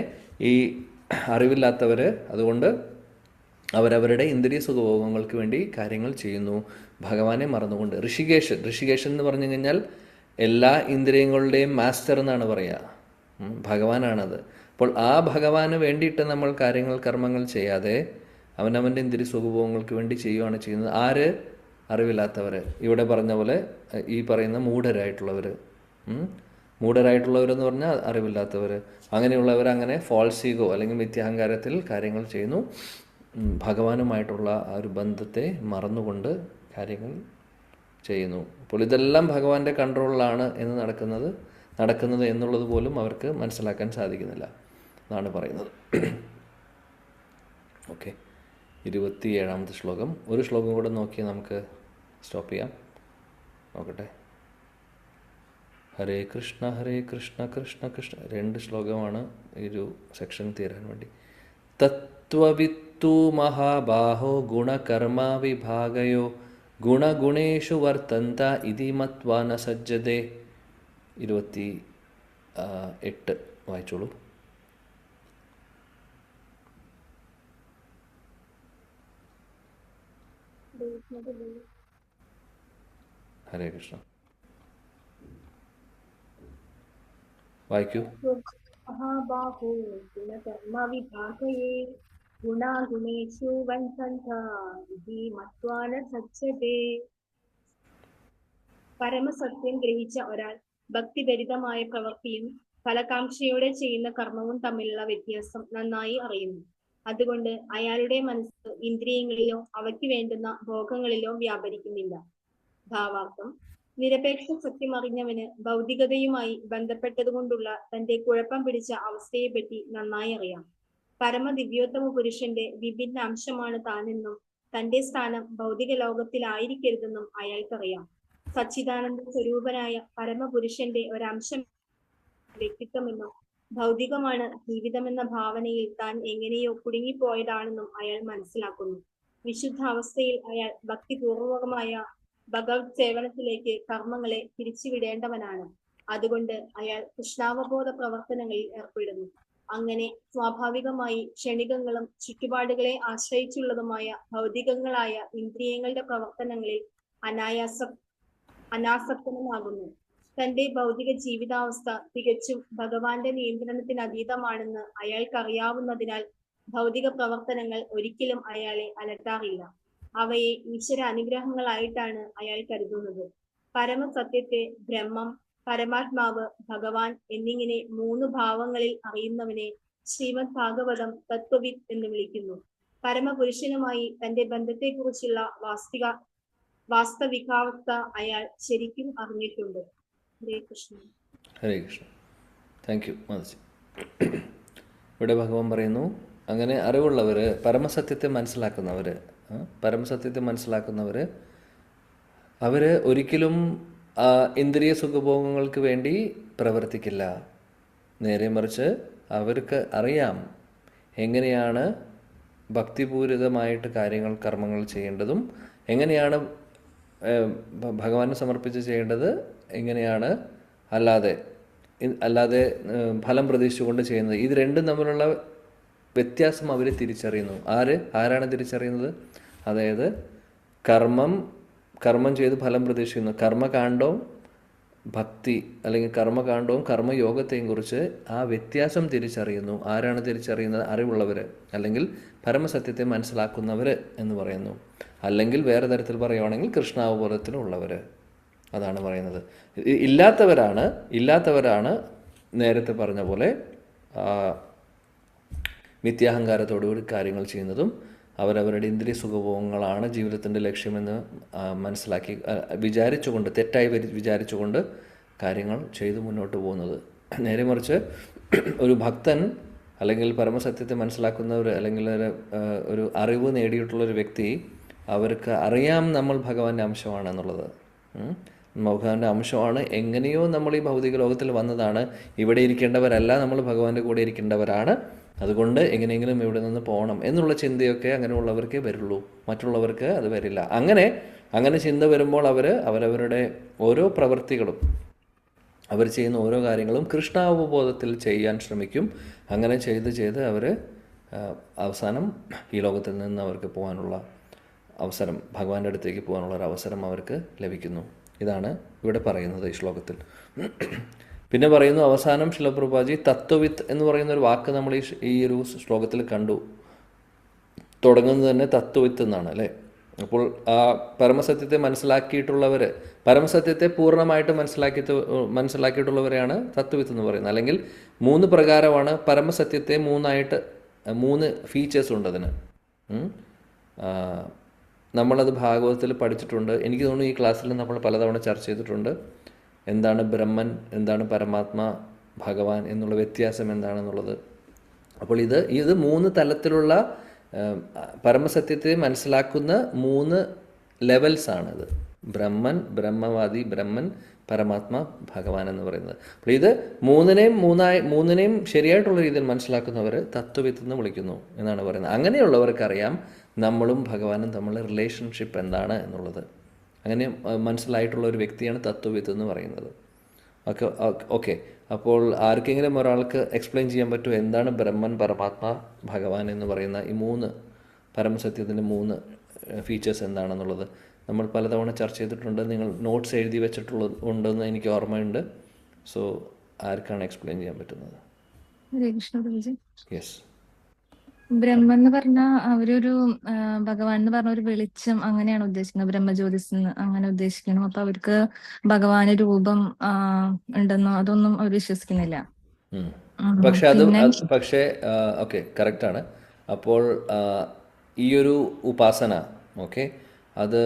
ഈ അറിവില്ലാത്തവർ അതുകൊണ്ട് അവരവരുടെ ഇന്ദ്രിയ സുഖഭോഗങ്ങൾക്ക് വേണ്ടി കാര്യങ്ങൾ ചെയ്യുന്നു, ഭഗവാനെ മറന്നുകൊണ്ട്. ഋഷികേശൻ എന്ന് പറഞ്ഞു കഴിഞ്ഞാൽ എല്ലാ ഇന്ദ്രിയങ്ങളുടെയും മാസ്റ്റർ എന്നാണ് പറയുക. ഭഗവാനാണത്. അപ്പോൾ ആ ഭഗവാന് വേണ്ടിയിട്ട് നമ്മൾ കർമ്മങ്ങൾ ചെയ്യാതെ അവനവൻ്റെ ഇന്ദ്രിയ സുഖഭോഗങ്ങൾക്ക് വേണ്ടി ചെയ്യുകയാണ് ചെയ്യുന്നത്. ആര്? അറിവില്ലാത്തവർ. ഇവിടെ പറഞ്ഞ പോലെ ഈ പറയുന്ന മൂഢരായിട്ടുള്ളവരെന്ന് പറഞ്ഞാൽ അറിവില്ലാത്തവർ. അങ്ങനെയുള്ളവർ അങ്ങനെ ഫാൾസ് ഈഗോ അല്ലെങ്കിൽ മിഥ്യാഹങ്കാരത്തിൽ കാര്യങ്ങൾ ചെയ്യുന്നു. ഭഗവാനുമായിട്ടുള്ള ആ ഒരു ബന്ധത്തെ മറന്നുകൊണ്ട് കാര്യങ്ങൾ ചെയ്യുന്നു. അപ്പോൾ ഇതെല്ലാം ഭഗവാന്റെ കൺട്രോളിലാണ് നടക്കുന്നത് എന്നുള്ളത് പോലും അവർക്ക് മനസ്സിലാക്കാൻ സാധിക്കുന്നില്ല എന്നാണ് പറയുന്നത്. ഓക്കെ, 27ാമത്തെ ശ്ലോകം. ഒരു ശ്ലോകം കൂടെ നോക്കി നമുക്ക് സ്റ്റോപ്പ് ചെയ്യാം. നോക്കട്ടെ. ഹരേ കൃഷ്ണ കൃഷ്ണ കൃഷ്ണ. 2 ശ്ലോകമാണ് ഈ ഒരു സെക്ഷൻ തീരാൻ വേണ്ടി. തത്വവിത്തു മഹാബാഹോ ഗുണകർമ്മ വിഭാഗയോ ഗുണഗുണേഷു വർത്തന്ത ഇതി മത്വാ ന സജ്ജതേ. 28 വായിച്ചോളൂ. ഹരേ കൃഷ്ണ. വായിക്കൂ. മഹാബാഹോ ഗുണകർമ്മവിഭാഗയേ ഗുണാഗുണേഷു വന്തന്ത ഇതി മത്വാ ന സജ്ജതേ. പരമസത്യം ഗ്രഹിച്ച ഒരാൾ ഭക്തിഭരിതമായ പ്രവൃത്തിയും ഫലകാംക്ഷയോടെ ചെയ്യുന്ന കർമ്മവും തമ്മിലുള്ള വ്യത്യാസം നന്നായി അറിയുന്നു. അതുകൊണ്ട് അയാളുടെ മനസ്സ് ഇന്ദ്രിയങ്ങളിലോ അവയ്ക്ക് വേണ്ടുന്ന ഭോഗങ്ങളിലോ വ്യാപരിക്കുന്നില്ല. ഭാവാർത്ഥം: നിരപേക്ഷ സത്യം അറിഞ്ഞവന് ഭൗതികതയുമായി ബന്ധപ്പെട്ടതുകൊണ്ടുള്ള തന്റെ കുഴപ്പം പിടിച്ച അവസ്ഥയെപ്പറ്റി നന്നായി അറിയാം. പരമദിവ്യോത്തമ പുരുഷന്റെ വിഭിന്ന അംശമാണ് താനെന്നും തന്റെ സ്ഥാനം ഭൗതിക ലോകത്തിലായിരിക്കരുതെന്നും അയാൾക്കറിയാം. സച്ചിദാനന്ദ സ്വരൂപനായ പരമപുരുഷന്റെ ഒരംശം വ്യക്തിത്വമെന്നും ഭൗതികമാണ് ജീവിതമെന്ന ഭാവനയിൽ താൻ എങ്ങനെയോ കുടുങ്ങിപ്പോയതാണെന്നും അയാൾ മനസ്സിലാക്കുന്നു. വിശുദ്ധ അവസ്ഥയിൽ അയാൾ ഭക്തിപൂർവകമായ ഭഗവത് സേവനത്തിലേക്ക് കർമ്മങ്ങളെ തിരിച്ചുവിടേണ്ടവനാണ്. അതുകൊണ്ട് അയാൾ കൃഷ്ണാവബോധ പ്രവർത്തനങ്ങളിൽ ഏർപ്പെടുന്നു. അങ്ങനെ സ്വാഭാവികമായി ക്ഷണികങ്ങളും ചുറ്റുപാടുകളെ ആശ്രയിച്ചുള്ളതുമായ ഭൗതികങ്ങളായ ഇന്ദ്രിയങ്ങളുടെ പ്രവർത്തനങ്ങളിൽ അനാസക്തനാകുന്നു. തന്റെ ഭൗതിക ജീവിതാവസ്ഥ തികച്ചും ഭഗവാന്റെ നിയന്ത്രണത്തിന് അതീതമാണെന്ന് അയാൾക്കറിയാവുന്നതിനാൽ ഭൗതിക പ്രവർത്തനങ്ങൾ ഒരിക്കലും അയാളെ അലട്ടാറില്ല. അവയെ ഈശ്വര അനുഗ്രഹങ്ങളായിട്ടാണ് അയാൾ കരുതുന്നത്. പരമസത്യത്തെ ബ്രഹ്മം, പരമാത്മാവ്, ഭഗവാൻ എന്നിങ്ങനെ 3 ഭാവങ്ങളിൽ അറിയുന്നവനെ ശ്രീമദ് ഭാഗവതം തത്വവിത്ത് എന്ന് വിളിക്കുന്നു. പരമപുരുഷനുമായി തന്റെ ബന്ധത്തെക്കുറിച്ചുള്ള വാസ്തവികാവസ്ഥ അയാൾ ശരിക്കും അറിഞ്ഞിട്ടുണ്ട്. ഹരേ കൃഷ്ണ. ഹരേ കൃഷ്ണ. Thank you Manasi. ഇവിടെ ഭഗവാൻ പറയുന്നു, അങ്ങനെ അറിവുള്ളവർ, പരമസത്യത്തെ മനസ്സിലാക്കുന്നവർ അവർ ഒരിക്കലും ഇന്ദ്രിയ സുഖഭോഗങ്ങൾക്ക് വേണ്ടി പ്രവർത്തിക്കില്ല. നേരെ മറിച്ച് അവർക്ക് അറിയാം എങ്ങനെയാണ് ഭക്തിപൂരിതമായിട്ട് കർമ്മങ്ങൾ ചെയ്യേണ്ടതും, എങ്ങനെയാണ് ഭഗവാന് സമർപ്പിച്ച് ചെയ്യേണ്ടത്, എങ്ങനെയാണ് അല്ലാതെ ഫലം പ്രതീക്ഷിച്ചുകൊണ്ട് ചെയ്യുന്നത്. ഇത് രണ്ടും തമ്മിലുള്ള വ്യത്യാസം അവർ തിരിച്ചറിയുന്നു. ആരാണ് തിരിച്ചറിയുന്നത്? അതായത് കർമ്മം ചെയ്ത് ഫലം പ്രതീക്ഷിക്കുന്നു. കർമ്മകാണ്ഡവും ഭക്തി അല്ലെങ്കിൽ കർമ്മകാണ്ഡവും കർമ്മയോഗത്തെയും കുറിച്ച് ആ വ്യത്യാസം തിരിച്ചറിയുന്നു. ആരാണ് തിരിച്ചറിയുന്നത്? അറിവുള്ളവർ, അല്ലെങ്കിൽ പരമസത്യത്തെ മനസ്സിലാക്കുന്നവർ എന്ന് പറയുന്നു. അല്ലെങ്കിൽ വേറെ തരത്തിൽ പറയുകയാണെങ്കിൽ കൃഷ്ണാവബോധത്തിലുള്ളവർ. അതാണ് പറയുന്നത്. ഇല്ലാത്തവരാണ് നേരത്തെ പറഞ്ഞ പോലെ മിഥ്യാഹങ്കാരത്തോടുകൂടി കാര്യങ്ങൾ ചെയ്യുന്നതും അവരവരുടെ ഇന്ദ്രിയ സുഖഭോഗങ്ങളാണ് ജീവിതത്തിൻ്റെ ലക്ഷ്യമെന്ന് തെറ്റായി വിചാരിച്ചുകൊണ്ട് കാര്യങ്ങൾ ചെയ്തു മുന്നോട്ട് പോകുന്നത്. നേരെ മറിച്ച് ഒരു ഭക്തൻ അല്ലെങ്കിൽ പരമസത്യത്തെ മനസ്സിലാക്കുന്നവർ അല്ലെങ്കിൽ ഒരു അറിവ് നേടിയിട്ടുള്ളൊരു വ്യക്തി, അവർക്ക് അറിയാം നമ്മൾ ഭഗവാന്റെ അംശമാണെന്നുള്ളത്. ഭഗവാന്റെ അംശമാണ്. എങ്ങനെയോ നമ്മൾ ഈ ഭൗതിക ലോകത്തിൽ വന്നതാണ്. ഇവിടെ ഇരിക്കേണ്ടവരല്ല, നമ്മൾ ഭഗവാന്റെ കൂടെ ഇരിക്കേണ്ടവരാണ്. അതുകൊണ്ട് എങ്ങനെയെങ്കിലും ഇവിടെ നിന്ന് പോകണം എന്നുള്ള ചിന്തയൊക്കെ അങ്ങനെയുള്ളവർക്കേ വരുള്ളൂ. മറ്റുള്ളവർക്ക് അത് വരില്ല. അങ്ങനെ ചിന്ത വരുമ്പോൾ അവരവരുടെ ഓരോ പ്രവൃത്തികളും, അവർ ചെയ്യുന്ന ഓരോ കാര്യങ്ങളും കൃഷ്ണാവബോധത്തിൽ ചെയ്യാൻ ശ്രമിക്കും. അങ്ങനെ ചെയ്ത് അവർ അവസാനം ഈ ലോകത്തിൽ നിന്ന് അവർക്ക് പോകാനുള്ള അവസരം, ഭഗവാന്റെ അടുത്തേക്ക് പോകാനുള്ള ഒരു അവസരം അവർക്ക് ലഭിക്കുന്നു. ഇതാണ് ഇവിടെ പറയുന്നത് ഈ ശ്ലോകത്തിൽ. പിന്നെ പറയുന്നു, അവസാനം ശില പ്രഭുപാദി തത്വവിത്ത് എന്ന് പറയുന്ന ഒരു വാക്ക് നമ്മൾ ഈ ഒരു ശ്ലോകത്തിൽ കണ്ടു. തുടങ്ങുന്നത് തന്നെ തത്വവിത്ത് എന്നാണ്, അല്ലേ? അപ്പോൾ ആ പരമസത്യത്തെ മനസ്സിലാക്കിയിട്ടുള്ളവർ, പരമസത്യത്തെ പൂർണ്ണമായിട്ട് മനസ്സിലാക്കിയിട്ടുള്ളവരെയാണ് തത്വവിത്ത് എന്ന് പറയുന്നത്. അല്ലെങ്കിൽ 3 പ്രകാരമാണ് പരമസത്യത്തെ 3 ഫീച്ചേഴ്സ് ഉണ്ട് അതിന്. നമ്മളത് ഭാഗവതത്തിൽ പഠിച്ചിട്ടുണ്ട്. എനിക്ക് തോന്നുന്നു ഈ ക്ലാസ്സിൽ നമ്മൾ പലതവണ ചർച്ച ചെയ്തിട്ടുണ്ട്. എന്താണ് ബ്രഹ്മൻ, എന്താണ് പരമാത്മാ, ഭഗവാൻ എന്നുള്ള വ്യത്യാസം എന്താണെന്നുള്ളത്. അപ്പോൾ ഇത് 3 തലത്തിലുള്ള പരമസത്യത്തെ മനസ്സിലാക്കുന്ന 3 ലെവൽസാണിത്. ബ്രഹ്മൻ, ബ്രഹ്മവാദി, ബ്രഹ്മൻ, പരമാത്മാ, ഭഗവാൻ എന്ന് പറയുന്നത്. അപ്പോൾ ഇത് മൂന്നിനെയും ശരിയായിട്ടുള്ള രീതിയിൽ മനസ്സിലാക്കുന്നവർ തത്വവിത്ത് എന്ന് വിളിക്കുന്നു എന്നാണ് പറയുന്നത്. അങ്ങനെയുള്ളവർക്കറിയാം നമ്മളും ഭഗവാനും തമ്മിലുള്ള റിലേഷൻഷിപ്പ് എന്താണ് എന്നുള്ളത്. അങ്ങനെ മനസ്സിലായിട്ടുള്ള ഒരു വ്യക്തിയാണ് തത്വവിത്ത് എന്ന് പറയുന്നത്. Okay okay. അപ്പോൾ ആർക്കെങ്കിലും ഒരാൾക്ക് എക്സ്പ്ലെയിൻ ചെയ്യാൻ പറ്റുമോ എന്താണ് ബ്രഹ്മൻ, പരമാത്മാ, ഭഗവാൻ എന്ന് പറയുന്ന ഈ മൂന്ന് പരമസത്യത്തിൻ്റെ മൂന്ന് ഫീച്ചേഴ്സ് എന്താണെന്നുള്ളത് നമ്മൾ പലതവണ ചർച്ച ചെയ്തിട്ടുണ്ട്. നിങ്ങൾ നോട്ട്സ് എഴുതി വെച്ചിട്ടുള്ളത് ഉണ്ടെന്ന് എനിക്ക് ഓർമ്മയുണ്ട്. സോ ആർക്കാണ് എക്സ്പ്ലെയിൻ ചെയ്യാൻ പറ്റുന്നത്? ഹരേ കൃഷ്ണ പ്രഭുജി. യെസ്. ബ്രഹ്മം എന്ന് പറഞ്ഞാൽ അവരൊരു ഭഗവാൻ എന്ന് പറഞ്ഞ ഒരു വെളിച്ചം അങ്ങനെയാണ് ഉദ്ദേശിക്കുന്നത്. ബ്രഹ്മജ്യോതിസ് എന്ന് അങ്ങനെ ഉദ്ദേശിക്കണം. അപ്പൊ അവർക്ക് ഭഗവാന് രൂപം ഉണ്ടെന്നോ അതൊന്നും അവർ വിശ്വസിക്കുന്നില്ല. പക്ഷെ അത് പിന്നെ പക്ഷേ ഓക്കെ, കറക്റ്റാണ്. അപ്പോൾ ഈ ഒരു ഉപാസന, ഓക്കെ, അത്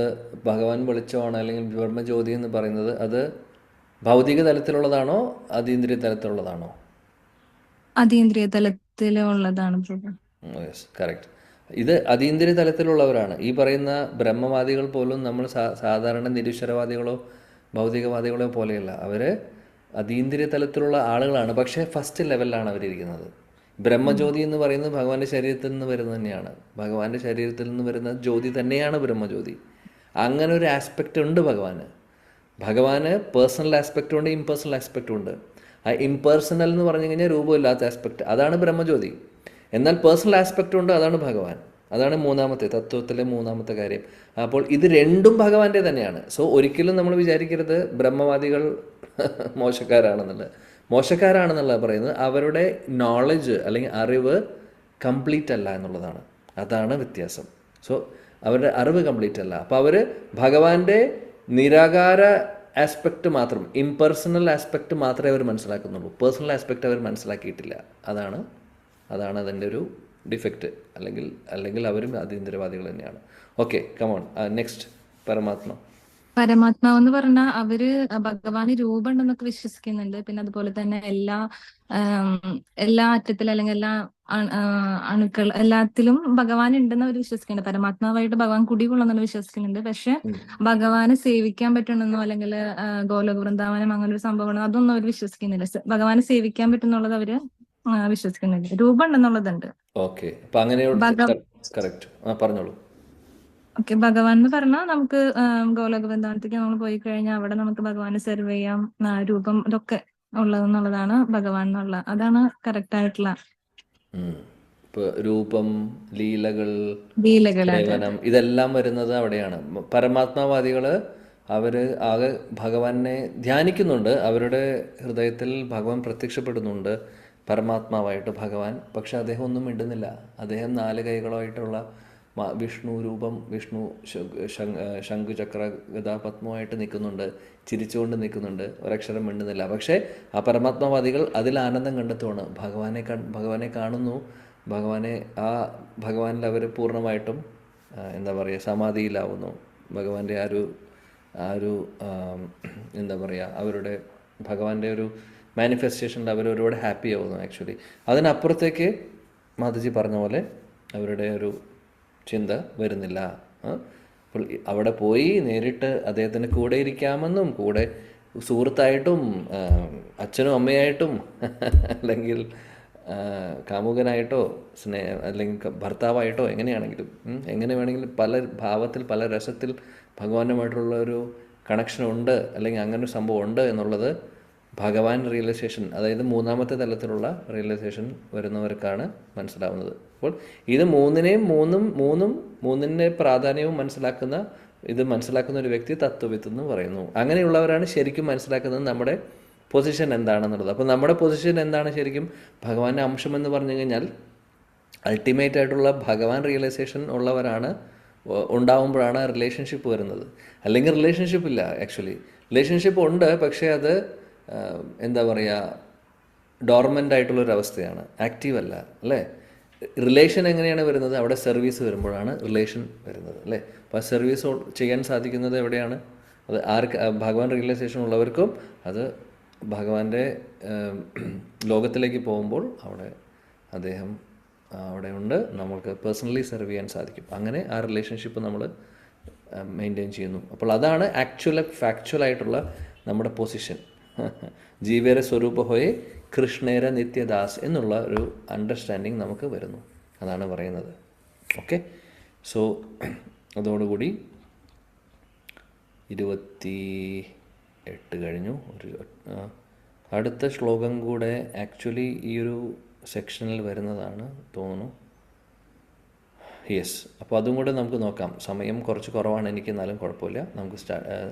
ഭഗവാൻ വെളിച്ചമാണ് അല്ലെങ്കിൽ ബ്രഹ്മജ്യോതി എന്ന് പറയുന്നത് അത് ഭൗതിക തലത്തിലുള്ളതാണോ അതീന്ദ്രിയ തലത്തിലുള്ളതാണോ? അതീന്ദ്രിയ തലത്തിലുള്ളതാണ് പ്രഭു. Yes, correct. ഇത് അതീന്ദ്രിയ തലത്തിലുള്ളവരാണ്. ഈ പറയുന്ന ബ്രഹ്മവാദികൾ പോലും നമ്മൾ സാധാരണ നിരീശ്വരവാദികളോ ഭൗതികവാദികളോ പോലെയല്ല. അവർ അതീന്ദ്രിയ തലത്തിലുള്ള ആളുകളാണ്. പക്ഷേ ഫസ്റ്റ് ലെവലിലാണ് അവരിയ്ക്കുന്നത്. ബ്രഹ്മജ്യോതി എന്ന് പറയുന്നത് ഭഗവാന്റെ ശരീരത്തിൽ നിന്ന് വരുന്നത് തന്നെയാണ്. ഭഗവാന്റെ ശരീരത്തിൽ നിന്ന് വരുന്ന ജ്യോതി തന്നെയാണ് ബ്രഹ്മജ്യോതി. അങ്ങനെ ഒരു ആസ്പെക്റ്റ് ഉണ്ട് ഭഗവാന്. ഭഗവാന് പേഴ്സണൽ ആസ്പെക്റ്റും ഉണ്ട്, ഇംപേഴ്സണൽ ആസ്പെക്റ്റും ഉണ്ട്. ആ ഇംപേഴ്സണൽ എന്ന് പറഞ്ഞു കഴിഞ്ഞാൽ രൂപമില്ലാത്ത ആസ്പെക്റ്റ്, അതാണ് ബ്രഹ്മജ്യോതി. എന്നാൽ പേഴ്സണൽ ആസ്പെക്റ്റ് ഉണ്ട്, അതാണ് ഭഗവാൻ. അതാണ് മൂന്നാമത്തെ തത്വത്തിലെ മൂന്നാമത്തെ കാര്യം. അപ്പോൾ ഇത് രണ്ടും ഭഗവാന്റെ തന്നെയാണ്. സോ ഒരിക്കലും നമ്മൾ വിചാരിക്കരുത് ബ്രഹ്മവാദികൾ മോശക്കാരാണെന്നുള്ള പറയുന്നത്. അവരുടെ നോളജ് അല്ലെങ്കിൽ അറിവ് കംപ്ലീറ്റ് അല്ല എന്നുള്ളതാണ്. അതാണ് വ്യത്യാസം. സോ അവരുടെ അറിവ് കംപ്ലീറ്റ് അല്ല. അപ്പോൾ അവർ ഭഗവാന്റെ നിരാകാര ആസ്പെക്റ്റ് മാത്രം, ഇംപേഴ്സണൽ ആസ്പെക്റ്റ് മാത്രമേ അവർ മനസ്സിലാക്കുന്നുള്ളൂ. പേഴ്സണൽ ആസ്പെക്റ്റ് അവർ മനസ്സിലാക്കിയിട്ടില്ല. അതാണ് അതിൻ്റെ ഒരു ഡിഫക്റ്റ്. അല്ലെങ്കിൽ അവരും അതീന്ദ്രവാദികൾ തന്നെയാണ്. Okay, come on, next. പരമാത്മാവെന്ന് പറഞ്ഞാൽ അവര് ഭഗവാന് രൂപം ഉണ്ടെന്നൊക്കെ വിശ്വസിക്കുന്നുണ്ട്. പിന്നെ അതുപോലെ തന്നെ എല്ലാ അറ്റത്തിലും അല്ലെങ്കിൽ എല്ലാ അണുക്കൾ എല്ലാത്തിലും ഭഗവാൻ ഉണ്ടെന്ന് അവർ വിശ്വസിക്കുന്നുണ്ട്. പരമാത്മാവായിട്ട് ഭഗവാൻ കുടികൊള്ളുന്നെന്ന് വിശ്വസിക്കുന്നുണ്ട്. പക്ഷെ ഭഗവാനെ സേവിക്കാൻ പറ്റണമെന്നോ അല്ലെങ്കിൽ ഗോലോക വൃന്ദാവനം അങ്ങനെ ഒരു സംഭവമാണോ അതൊന്നും അവർ വിശ്വസിക്കുന്നില്ല. ഭഗവാനെ സേവിക്കാൻ പറ്റുന്നുള്ളത് അവര് വിശ്വസിക്കുന്നില്ല. രൂപം ഉണ്ടെന്നുള്ളതുണ്ട്. ഓക്കെ, അപ്പൊ അങ്ങനെ കറക്റ്റ്. പറഞ്ഞോളൂ. ഓക്കെ, ഭഗവാൻ എന്ന് പറഞ്ഞാൽ നമുക്ക് ഗോലോക വൃന്ദാവനത്തേക്ക് നമ്മൾ പോയി കഴിഞ്ഞാൽ അവിടെ നമുക്ക് ഭഗവാനെ സെർവ് ചെയ്യാം. രൂപം ഇതൊക്കെ ഉള്ളതെന്നുള്ളതാണ് ഭഗവാൻ എന്നുള്ള, അതാണ് കറക്റ്റ് ആയിട്ടുള്ള ഇപ്പോൾ രൂപം, ലീലകൾ, ലീലകളായിട്ട്. സേവനം, ഇതെല്ലാം വരുന്നത് അവിടെയാണ്. പരമാത്മാവാദികൾ അവർ ആകെ ഭഗവാനെ ധ്യാനിക്കുന്നുണ്ട്. അവരുടെ ഹൃദയത്തിൽ ഭഗവാൻ പ്രത്യക്ഷപ്പെടുന്നുണ്ട്, പരമാത്മാവായിട്ട് ഭഗവാൻ. പക്ഷെ അദ്ദേഹം ഒന്നും മിണ്ടുന്നില്ല. അദ്ദേഹം 4 കൈകളായിട്ടുള്ള വിഷ്ണു രൂപം, വിഷ്ണു ശംഖുചക്ര ഗദാപത്മമായിട്ട് നിൽക്കുന്നുണ്ട്, ചിരിച്ചുകൊണ്ട് നിൽക്കുന്നുണ്ട്, ഒരക്ഷരം മിണ്ടുന്നില്ല. പക്ഷേ ആ പരമാത്മാവാദികൾ അതിൽ ആനന്ദം കണ്ടെത്തുവാണ്. ഭഗവാനെ കാണുന്നു. ഭഗവാനിൽ അവർ പൂർണ്ണമായിട്ടും എന്താ പറയുക, സമാധിയിലാവുന്നു. ഭഗവാന്റെ ആ ഒരു എന്താ പറയുക, അവരുടെ ഭഗവാന്റെ ഒരു മാനിഫെസ്റ്റേഷനിൽ അവർ ഒരുപാട് ഹാപ്പി ആവുന്നു ആക്ച്വലി. അതിനപ്പുറത്തേക്ക് മാതാജി പറഞ്ഞ പോലെ അവരുടെ ഒരു ചിന്ത വരുന്നില്ല. അപ്പോൾ അവിടെ പോയി നേരിട്ട് അദ്ദേഹത്തിന് കൂടെ ഇരിക്കാമെന്നും കൂടെ സുഹൃത്തായിട്ടും അച്ഛനും അമ്മയായിട്ടും അല്ലെങ്കിൽ കാമുകനായിട്ടോ അല്ലെങ്കിൽ ഭർത്താവായിട്ടോ എങ്ങനെയാണെങ്കിലും എങ്ങനെ വേണമെങ്കിലും പല ഭാവത്തിൽ പല രസത്തിൽ ഭഗവാനുമായിട്ടുള്ള ഒരു കണക്ഷൻ ഉണ്ട് അല്ലെങ്കിൽ അങ്ങനെ ഒരു സംഭവം ഉണ്ട് എന്നുള്ളത് ഭഗവാൻ റിയലൈസേഷൻ, അതായത് മൂന്നാമത്തെ തലത്തിലുള്ള റിയലൈസേഷൻ വരുന്നവർക്കാണ് മനസ്സിലാവുന്നത്. അപ്പോൾ ഇത് മൂന്നിൻ്റെ പ്രാധാന്യവും മനസ്സിലാക്കുന്ന ഒരു വ്യക്തി തത്വവിത്ത് എന്ന് പറയുന്നു. അങ്ങനെയുള്ളവരാണ് ശരിക്കും മനസ്സിലാക്കുന്നത് നമ്മുടെ പൊസിഷൻ എന്താണെന്നുള്ളത്. അപ്പോൾ നമ്മുടെ പൊസിഷൻ എന്താണ് ശരിക്കും ഭഗവാന്റെ അംശം എന്ന് പറഞ്ഞു കഴിഞ്ഞാൽ അൾട്ടിമേറ്റ് ആയിട്ടുള്ള ഭഗവാൻ റിയലൈസേഷൻ ഉണ്ടാവുമ്പോഴാണ് റിലേഷൻഷിപ്പ് വരുന്നത്. അല്ലെങ്കിൽ റിലേഷൻഷിപ്പ് ഇല്ല. ആക്ച്വലി റിലേഷൻഷിപ്പ് ഉണ്ട്, പക്ഷേ അത് എന്താ പറയുക, ഡോർമെൻ്റ് ആയിട്ടുള്ളൊരവസ്ഥയാണ്, ആക്റ്റീവ് അല്ല, അല്ലേ? റിലേഷൻ എങ്ങനെയാണ് വരുന്നത്? അവിടെ സർവീസ് വരുമ്പോഴാണ് റിലേഷൻ വരുന്നത്, അല്ലേ? അപ്പോൾ ആ സർവീസ് ചെയ്യാൻ സാധിക്കുന്നത് എവിടെയാണ്? അത് ഭഗവാൻ റിയലൈസേഷൻ ഉള്ളവർക്കും അത് ഭഗവാന്റെ ലോകത്തിലേക്ക് പോകുമ്പോൾ അദ്ദേഹം അവിടെ ഉണ്ട്, നമുക്ക് പേഴ്സണലി സെർവ് ചെയ്യാൻ സാധിക്കും. അങ്ങനെ ആ റിലേഷൻഷിപ്പ് നമ്മൾ മെയിൻറ്റെയിൻ ചെയ്യുന്നു. അപ്പോൾ അതാണ് ഫാക്ച്വലായിട്ടുള്ള നമ്മുടെ പൊസിഷൻ. ജീവേര സ്വരൂപ ഹോയെ കൃഷ്ണേര നിത്യദാസ് എന്നുള്ള ഒരു അണ്ടർസ്റ്റാൻഡിങ് നമുക്ക് വരുന്നു. അതാണ് പറയുന്നത്. ഓക്കെ, സോ അതോടുകൂടി 28 കഴിഞ്ഞു. അടുത്ത ശ്ലോകം കൂടെ ആക്ച്വലി ഈ ഒരു സെക്ഷനിൽ വരുന്നതാണ് തോന്നുന്നു. യെസ്, അപ്പോൾ അതും കൂടെ നമുക്ക് നോക്കാം. സമയം കുറച്ച് കുറവാണ് എനിക്ക്, എന്നാലും കുഴപ്പമില്ല, നമുക്ക്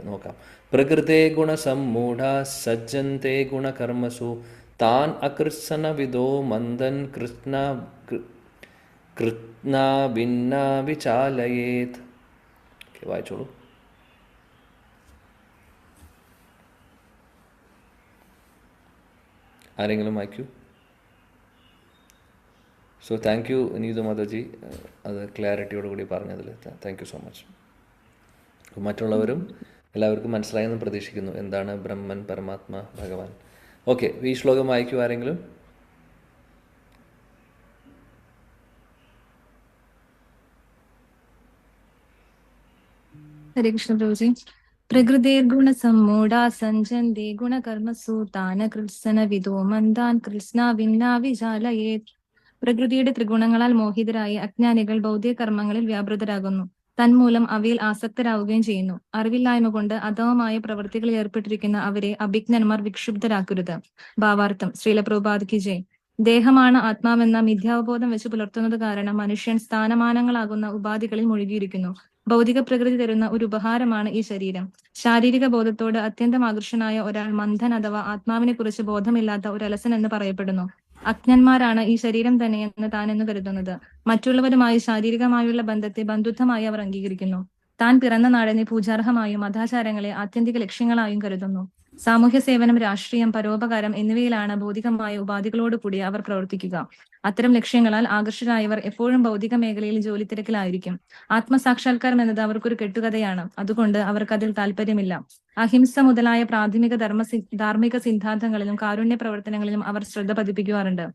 നോക്കാം. പ്രകൃതേ ഗുണസമ്മൂഢ സജ്ജന്തേ ഗുണകർമ്മസു താൻ അകൃത്സന വിദോ മന്ദൻ കൃത്ന ഭിന്ന വിചാലയേത്. വായിച്ചോളൂ. ആരെങ്കിലും വായിക്കൂ. So thank you Neethu Mataji, അത് ക്ലാരിറ്റിയോടുകൂടി പറഞ്ഞതിൽ താങ്ക് യു സോ മച്ച്. മറ്റുള്ളവരും എല്ലാവർക്കും മനസ്സിലായെന്ന് പ്രതീക്ഷിക്കുന്നു എന്താണ് ബ്രഹ്മൻ, പരമാത്മ, ഭഗവാൻ. ഓക്കെ, ഈ ശ്ലോകം വായിക്കൂ ആരെങ്കിലും. ഹരേ കൃഷ്ണ പ്രഭുജി. പ്രകൃതിർഗുണസമ്മൂഢാ സഞ്ജന്തി ഗുണകർമ്മസു താന കൃത്സന വിദോ മന്ദാൻ കൃത്സ്ന ഭിന്ന വിചാലയേത്. പ്രകൃതിയുടെ ത്രിഗുണങ്ങളാൽ മോഹിതരായി അജ്ഞാനികൾ ഭൗതിക കർമ്മങ്ങളിൽ വ്യാപൃതരാകുന്നു. തന്മൂലം അവയിൽ ആസക്തരാകുകയും ചെയ്യുന്നു. അറിവില്ലായ്മ കൊണ്ട് അധമമായ പ്രവൃത്തികളിൽ ഏർപ്പെട്ടിരിക്കുന്ന അവരെ അഭിജ്ഞന്മാർ വിക്ഷുബ്ധരാക്കരുത്. ഭാവാർത്ഥം. ശ്രീല പ്രഭുപാദ് കി ജയ്. ദേഹമാണ് ആത്മാവെന്ന മിഥ്യാവബോധം വെച്ച് പുലർത്തുന്നത് കാരണം മനുഷ്യൻ സ്ഥാനമാനങ്ങളാകുന്ന ഉപാധികളിൽ മുഴുകിയിരിക്കുന്നു. ഭൗതിക പ്രകൃതി തരുന്ന ഒരു ഉപഹാരമാണ് ഈ ശരീരം. ശാരീരിക ബോധത്തോട് അത്യന്തം ആകർഷനായ ഒരാൾ മന്ദൻ അഥവാ ആത്മാവിനെ കുറിച്ച് ബോധമില്ലാത്ത ഒരു അലസൻ എന്ന് പറയപ്പെടുന്നു. അജ്ഞന്മാരാണ് ഈ ശരീരം തന്നെയെന്ന് താനെന്ന് കരുതുന്നത്. മറ്റുള്ളവരുമായി ശാരീരികമായുള്ള ബന്ധത്തെ ബന്ധുത്വമായി അവർ അംഗീകരിക്കുന്നു. താൻ പിറന്ന നാടിനെ പൂജാർഹമായും മതാചാരങ്ങളെ ആത്യന്തിക ലക്ഷ്യങ്ങളായും കരുതുന്നു. സാമൂഹ്യ സേവനം, രാഷ്ട്രീയം, പരോപകാരം എന്നിവയിലാണ് ഭൗതികമായ ഉപാധികളോടുകൂടി അവർ പ്രവർത്തിക്കുക. അത്തരം ലക്ഷ്യങ്ങളാൽ ആകർഷരായവർ എപ്പോഴും ഭൗതിക മേഖലയിൽ ജോലി തിരക്കിലായിരിക്കും. ആത്മസാക്ഷാത്കാരം എന്നത് അവർക്കൊരു കെട്ടുകഥയാണ്. അതുകൊണ്ട് അവർക്ക് അതിൽ താല്പര്യമില്ല. അഹിംസ മുതലായ പ്രാഥമിക ധാർമ്മിക സിദ്ധാന്തങ്ങളിലും കാരുണ്യ പ്രവർത്തനങ്ങളിലും അവർ ശ്രദ്ധ പതിപ്പിക്കാറുണ്ട്.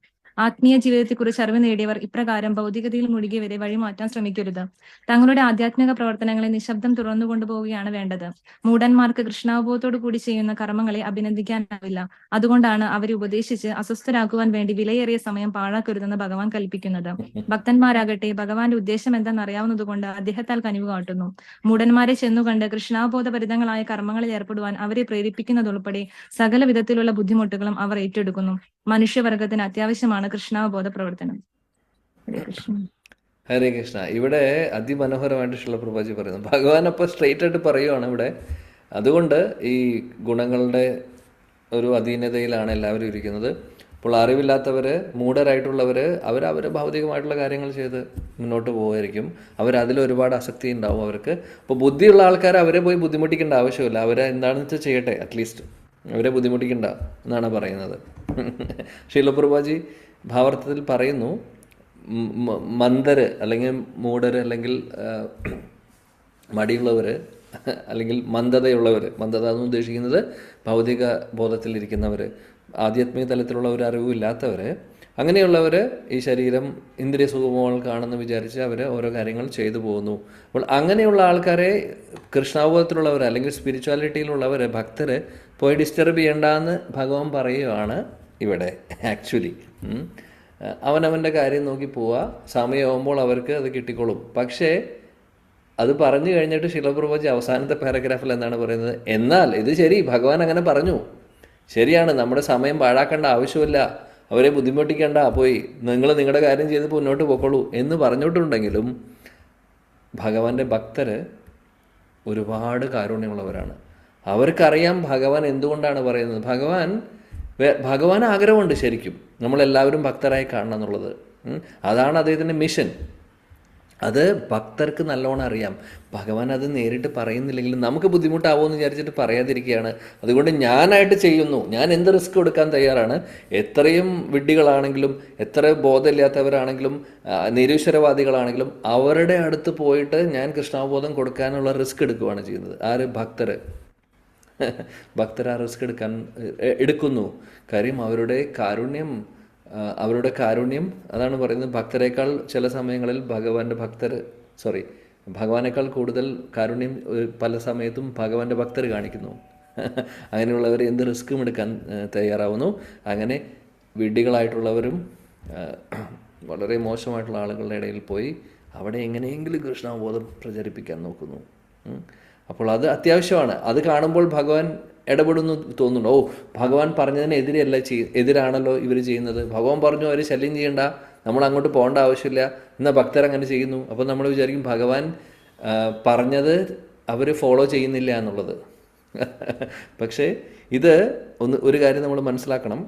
ആത്മീയ ജീവിതത്തെക്കുറിച്ച് അറിവ് നേടിയവർ ഇപ്രകാരം ഭൗതികതയിൽ മുഴുകിയവരെ വഴിമാറ്റാൻ ശ്രമിക്കരുത്. തങ്ങളുടെ ആധ്യാത്മിക പ്രവർത്തനങ്ങളെ നിശബ്ദം തുറന്നു കൊണ്ടുപോവുകയാണ് വേണ്ടത്. മൂഢന്മാർക്ക് കൃഷ്ണാവബോധത്തോടു കൂടി ചെയ്യുന്ന കർമ്മങ്ങളെ അഭിനന്ദിക്കാനാവില്ല. അതുകൊണ്ടാണ് അവരെ ഉപദേശിച്ച് അസ്വസ്ഥരാക്കുവാൻ വേണ്ടി വിലയേറിയ സമയം പാഴാക്കരുതെന്ന് ഭഗവാൻ കൽപ്പിക്കുന്നത്. ഭക്തന്മാരാകട്ടെ ഭഗവാന്റെ ഉദ്ദേശം എന്താണെന്ന് അറിയാവുന്നതുകൊണ്ട് അദ്ദേഹത്താൽ കനിവ് കാട്ടുന്നു. മൂഢന്മാരെ ചെന്നുകണ്ട് കൃഷ്ണാവബോധഭരിതങ്ങളായ കർമ്മങ്ങളിൽ ഏർപ്പെടുവാൻ അവരെ പ്രേരിപ്പിക്കുന്നതുൾപ്പെടെ സകല വിധത്തിലുള്ള ബുദ്ധിമുട്ടുകളും അവർ ഏറ്റെടുക്കുന്നു. മനുഷ്യവർഗത്തിന് അത്യാവശ്യമാണ് കൃഷ്ണാവബോധ പ്രവർത്തനം. ഹരേ കൃഷ്ണ. ഹരേ കൃഷ്ണ. ഇവിടെ അതിമനോഹരമായിട്ട് ശില പ്രഭുജി പറയുന്നു. ഭഗവാൻ അപ്പോൾ സ്ട്രെയിറ്റ് ആയിട്ട് പറയുവാണ് ഇവിടെ. അതുകൊണ്ട് ഈ ഗുണങ്ങളുടെ ഒരു അധീനതയിലാണ് എല്ലാവരും ഇരിക്കുന്നത്. അപ്പോൾ അറിവില്ലാത്തവർ, മൂഢരായിട്ടുള്ളവർ അവർ ഭൗതികമായിട്ടുള്ള കാര്യങ്ങൾ ചെയ്ത് മുന്നോട്ട് പോകുമായിരിക്കും. അവരതിൽ ഒരുപാട് ആസക്തി ഉണ്ടാവും അവർക്ക്. അപ്പോൾ ബുദ്ധിയുള്ള ആൾക്കാർ അവരെ പോയി ബുദ്ധിമുട്ടിക്കേണ്ട ആവശ്യമില്ല. അവരെ എന്താണെന്ന് വെച്ചാൽ ചെയ്യട്ടെ, അറ്റ്ലീസ്റ്റ് അവരെ ബുദ്ധിമുട്ടിക്കണ്ട എന്നാണ് പറയുന്നത്. ശീലപ്രഭാജി ഭാവാർത്ഥത്തിൽ പറയുന്നു, മന്ദര് അല്ലെങ്കിൽ മൂഢര് അല്ലെങ്കിൽ മടിയുള്ളവർ അല്ലെങ്കിൽ മന്ദതയുള്ളവർ, മന്ദത എന്ന് ഉദ്ദേശിക്കുന്നത് ഭൗതിക ബോധത്തിലിരിക്കുന്നവർ, ആധ്യാത്മിക തലത്തിലുള്ള ഒരു അറിവില്ലാത്തവർ, അങ്ങനെയുള്ളവർ ഈ ശരീരം ഇന്ദ്രിയ സുഖമോൾക്കാണെന്ന് വിചാരിച്ച് അവർ ഓരോ കാര്യങ്ങൾ ചെയ്തു പോകുന്നു. അപ്പോൾ അങ്ങനെയുള്ള ആൾക്കാരെ കൃഷ്ണാവബോധത്തിലുള്ളവർ അല്ലെങ്കിൽ സ്പിരിച്വാലിറ്റിയിലുള്ളവർ, ഭക്തർ പോയി ഡിസ്റ്റർബ് ചെയ്യേണ്ടെന്ന് ഭഗവാൻ പറയുകയാണ് ഇവിടെ. ആക്ച്വലി അവനവൻ്റെ കാര്യം നോക്കി പോവുക, സമയമാകുമ്പോൾ അവർക്ക് അത് കിട്ടിക്കോളും. പക്ഷേ അത് പറഞ്ഞു കഴിഞ്ഞിട്ട് ശിലപ്രഭുജി അവസാനത്തെ പാരഗ്രാഫിൽ എന്താണ് പറയുന്നത്? എന്നാൽ ഇത് ശരി, ഭഗവാൻ അങ്ങനെ പറഞ്ഞു, ശരിയാണ്, നമ്മുടെ സമയം പാഴാക്കേണ്ട ആവശ്യമില്ല, അവരെ ബുദ്ധിമുട്ടിക്കേണ്ട, പോയി നിങ്ങൾ നിങ്ങളുടെ കാര്യം ചെയ്ത് മുന്നോട്ട് പോയിക്കോളൂ എന്ന് പറഞ്ഞിട്ടുണ്ടെങ്കിലും ഭഗവാന്റെ ഭക്തർ ഒരുപാട് കാരുണ്യമുള്ളവരാണ്. അവർക്കറിയാം ഭഗവാൻ എന്തുകൊണ്ടാണ് പറയുന്നത്. ഭഗവാൻ ആഗ്രഹമുണ്ട് ശരിക്കും നമ്മളെല്ലാവരും ഭക്തരായി കാണണം എന്നുള്ളത്. അതാണ് അദ്ദേഹത്തിൻ്റെ മിഷൻ. അത് ഭക്തർക്ക് നല്ലോണം അറിയാം. ഭഗവാൻ അത് നേരിട്ട് പറയുന്നില്ലെങ്കിലും നമുക്ക് ബുദ്ധിമുട്ടാവുമെന്ന് വിചാരിച്ചിട്ട് പറയാതിരിക്കുകയാണ്. അതുകൊണ്ട് ഞാനായിട്ട് ചെയ്യുന്നു, ഞാൻ എന്ത് റിസ്ക് എടുക്കാൻ തയ്യാറാണ്. എത്രയും വിഡ്ഢികളാണെങ്കിലും എത്ര ബോധമില്ലാത്തവരാണെങ്കിലും നിരീശ്വരവാദികളാണെങ്കിലും അവരുടെ അടുത്ത് പോയിട്ട് ഞാൻ കൃഷ്ണാവബോധം കൊടുക്കാനുള്ള റിസ്ക് എടുക്കുകയാണ് ചെയ്യുന്നത്. ആര്? ഭക്തർ ആ റിസ്ക് എടുക്കുന്നു. കാര്യം അവരുടെ കാരുണ്യം അതാണ് പറയുന്നത്. ഭക്തരെക്കാൾ ചില സമയങ്ങളിൽ ഭഗവാനേക്കാൾ കൂടുതൽ കാരുണ്യം പല സമയത്തും ഭഗവാന്റെ ഭക്തർ കാണിക്കുന്നു. അങ്ങനെയുള്ളവർ എന്ത് റിസ്ക്കും എടുക്കാൻ തയ്യാറാവുന്നു. അങ്ങനെ വിഡ്ഢികളായിട്ടുള്ളവരും വളരെ മോശമായിട്ടുള്ള ആളുകളുടെ ഇടയിൽ പോയി അവിടെ എങ്ങനെയെങ്കിലും കൃഷ്ണാവബോധം പ്രചരിപ്പിക്കാൻ നോക്കുന്നു. അപ്പോൾ അത് അത്യാവശ്യമാണ്. അത് കാണുമ്പോൾ ഭഗവാൻ ഇടപെടുന്നു തോന്നുന്നുണ്ടോ? ഓ, ഭഗവാൻ പറഞ്ഞതിനെതിരെയല്ല എതിരാണല്ലോ ഇവർ ചെയ്യുന്നത്. ഭഗവാൻ പറഞ്ഞു അവർ ശല്യം ചെയ്യണ്ട, നമ്മൾ അങ്ങോട്ട് പോകേണ്ട ആവശ്യമില്ല, എന്നാൽ ഭക്തരങ്ങനെ ചെയ്യുന്നു. അപ്പോൾ നമ്മൾ വിചാരിക്കും ഭഗവാൻ പറഞ്ഞത് അവർ ഫോളോ ചെയ്യുന്നില്ല എന്നുള്ളത്. പക്ഷേ ഇത് ഒരു കാര്യം നമ്മൾ മനസ്സിലാക്കണം.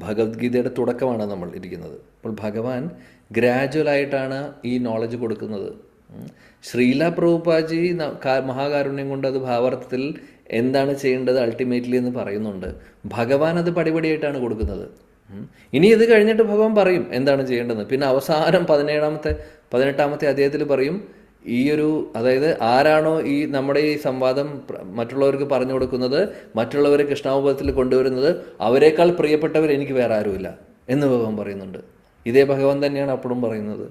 ഭഗവത്ഗീതയുടെ തുടക്കമാണ് നമ്മൾ ഇരിക്കുന്നത്. അപ്പോൾ ഭഗവാൻ ഗ്രാജുവലായിട്ടാണ് ഈ നോളജ് കൊടുക്കുന്നത്. ശ്രീല പ്രഭുപാജി മഹാകാരുണ്യം കൊണ്ട് അത് ഭാവാർത്ഥത്തിൽ എന്താണ് ചെയ്യേണ്ടത് അൾട്ടിമേറ്റ്ലി എന്ന് പറയുന്നുണ്ട്. ഭഗവാൻ അത് പടിപടിയായിട്ടാണ് കൊടുക്കുന്നത്. ഇനി ഇത് കഴിഞ്ഞിട്ട് ഭഗവാൻ പറയും എന്താണ് ചെയ്യേണ്ടത്. പിന്നെ അവസാനം 18ാമത്തെ അധ്യായത്തിൽ പറയും അതായത് ആരാണോ ഈ നമ്മുടെ ഈ സംവാദം മറ്റുള്ളവർക്ക് പറഞ്ഞു കൊടുക്കുന്നത്, മറ്റുള്ളവരെ കൃഷ്ണാവബോധത്തിൽ കൊണ്ടുവരുന്നത്, അവരെക്കാൾ പ്രിയപ്പെട്ടവർ എനിക്ക് വേറെ ആരുമില്ല എന്ന് ഭഗവാൻ പറയുന്നുണ്ട്. ഇതേ ഭഗവാൻ തന്നെയാണ് അപ്പോഴും പറയുന്നത്.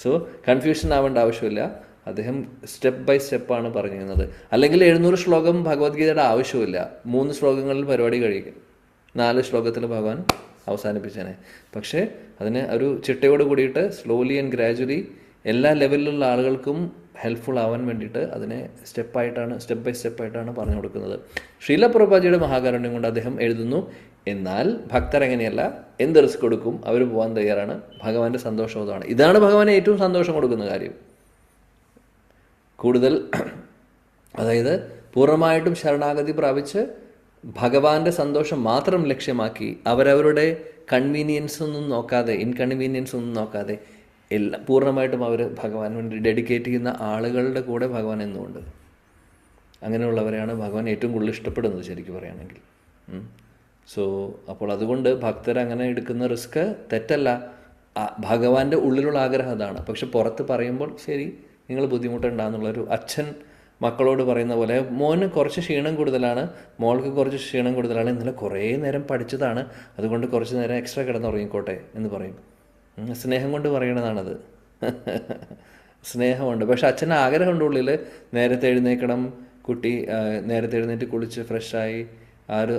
സോ കൺഫ്യൂഷൻ ആവേണ്ട ആവശ്യമില്ല. അദ്ദേഹം സ്റ്റെപ്പ് ബൈ സ്റ്റെപ്പാണ് പറഞ്ഞിരുന്നത്. അല്ലെങ്കിൽ 700 ശ്ലോകം ഭഗവത്ഗീതയുടെ ആവശ്യമില്ല. 3 ശ്ലോകങ്ങളിൽ പരിപാടി കഴിയും. 4 ശ്ലോകത്തിൽ ഭഗവാൻ അവസാനിപ്പിച്ചേനെ. പക്ഷേ അതിന് ഒരു ചിട്ടയോട് കൂടിയിട്ട് സ്ലോലി ആൻഡ് ഗ്രാജുവലി എല്ലാ ലെവലിലുള്ള ആളുകൾക്കും ഹെൽപ്ഫുൾ ആവാൻ വേണ്ടിയിട്ട് അതിനെ സ്റ്റെപ്പ് ബൈ സ്റ്റെപ്പായിട്ടാണ് പറഞ്ഞു കൊടുക്കുന്നത്. ശ്രീല പ്രഭുപാദിയുടെ മഹാകാരുണ്യം കൊണ്ട് അദ്ദേഹം എഴുതുന്നു, എന്നാൽ ഭക്തർ എങ്ങനെയല്ല, എന്ത് റിസ്ക് കൊടുക്കും, അവർ പോകാൻ തയ്യാറാണ്. ഭഗവാന്റെ സന്തോഷം അതാണ്. ഇതാണ് ഭഗവാന് ഏറ്റവും സന്തോഷം കൊടുക്കുന്ന കാര്യം. കൂടുതൽ അതായത് പൂർണ്ണമായിട്ടും ശരണാഗതി പ്രാപിച്ച് ഭഗവാന്റെ സന്തോഷം മാത്രം ലക്ഷ്യമാക്കി അവരവരുടെ കൺവീനിയൻസ് ഒന്നും നോക്കാതെ, ഇൻകൺവീനിയൻസ് ഒന്നും നോക്കാതെ എല്ലാം പൂർണ്ണമായിട്ടും അവർ ഭഗവാൻ വേണ്ടി ഡെഡിക്കേറ്റ് ചെയ്യുന്ന ആളുകളുടെ കൂടെ ഭഗവാൻ എന്നുകൊണ്ട്. അങ്ങനെയുള്ളവരെയാണ് ഭഗവാൻ ഏറ്റവും കൂടുതൽ ഇഷ്ടപ്പെടുന്നത് ശരിക്കും പറയുകയാണെങ്കിൽ. അപ്പോൾ അതുകൊണ്ട് ഭക്തർ അങ്ങനെ എടുക്കുന്ന റിസ്ക് തെറ്റല്ല. ഭഗവാന്റെ ഉള്ളിലുള്ള ആഗ്രഹം അതാണ്. പക്ഷെ പുറത്ത് പറയുമ്പോൾ ശരി നിങ്ങൾ ബുദ്ധിമുട്ടുണ്ടാകുന്നുള്ളൊരു അച്ഛൻ മക്കളോട് പറയുന്ന പോലെ, മോന് കുറച്ച് ക്ഷീണം കൂടുതലാണ്, മോൾക്ക് കുറച്ച് ക്ഷീണം കൂടുതലാണ്, ഇന്നലെ കുറേ നേരം പഠിച്ചതാണ്, അതുകൊണ്ട് കുറച്ച് നേരം എക്സ്ട്രാ കിടന്നുറങ്ങിക്കോട്ടെ എന്ന് പറയും. സ്നേഹം കൊണ്ട് പറയണതാണത്. സ്നേഹമുണ്ട്. പക്ഷെ അച്ഛന് ആഗ്രഹമുണ്ട് ഉള്ളിൽ നേരത്തെ എഴുന്നേക്കണം, കുട്ടി നേരത്തെ എഴുന്നേറ്റ് കുളിച്ച് ഫ്രഷായി ആ ഒരു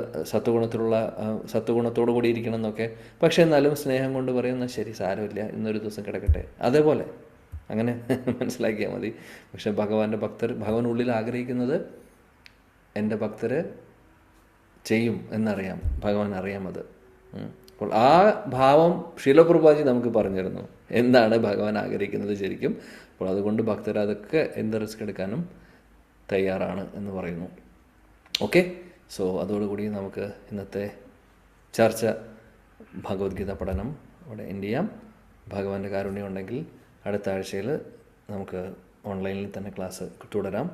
സത്വഗുണത്തോടു കൂടി ഇരിക്കണം എന്നൊക്കെ. പക്ഷെ എന്നാലും സ്നേഹം കൊണ്ട് പറയുന്ന ശരി സാരമില്ല, ഇന്നൊരു ദിവസം കിടക്കട്ടെ, അതേപോലെ അങ്ങനെ മനസ്സിലാക്കിയാൽ മതി. പക്ഷെ ഭഗവാൻ ഉള്ളിൽ ആഗ്രഹിക്കുന്നത് എൻ്റെ ഭക്തർ ചെയ്യും എന്നറിയാം, ഭഗവാൻ അറിയാം അത്. അപ്പോൾ ആ ഭാവം ശീലപ്രഭുപാദി നമുക്ക് പറഞ്ഞിരുന്നു എന്താണ് ഭഗവാൻ ആഗ്രഹിക്കുന്നത് ശരിക്കും. അപ്പോൾ അതുകൊണ്ട് ഭക്തർ അതൊക്കെ എന്ത് റിസ്ക് എടുക്കാനും തയ്യാറാണ് എന്ന് പറയുന്നു. ഓക്കെ, സോ അതോടുകൂടി നമുക്ക് ഇന്നത്തെ ചർച്ച ഭഗവത്ഗീത പഠനം അവിടെ എൻഡ് ചെയ്യാം. ഭഗവാന്റെ കാരുണ്യം ഉണ്ടെങ്കിൽ അടുത്ത ആഴ്ചയിൽ നമുക്ക് ഓൺലൈനിൽ തന്നെ ക്ലാസ് തുടരാം.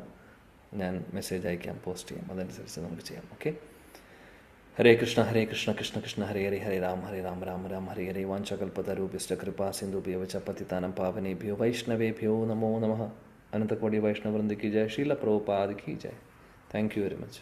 ഞാൻ മെസ്സേജ് അയക്കാം, പോസ്റ്റ് ചെയ്യാം, അതനുസരിച്ച് നമുക്ക് ചെയ്യാം. ഓക്കെ. ഹരേ കൃഷ്ണ കൃഷ്ണ കൃഷ്ണ ഹരേ ഹരേ, ഹരേ രാം രാം രാം ഹരേ ഹരേ. വാഞ്ചകൽപതരൂപ്യശ്ച കൃപാ സിന്ധുഭ്യോ ച പതിതാനാം പാവനേഭ്യോ വൈഷ്ണവേഭ്യോ നമോ നമഃ. അനന്തകോടി വൈഷ്ണവവൃന്ദ കി ജയ. ശ്രീല പ്രഭുപാദ് കി ജയ. Thank you very much.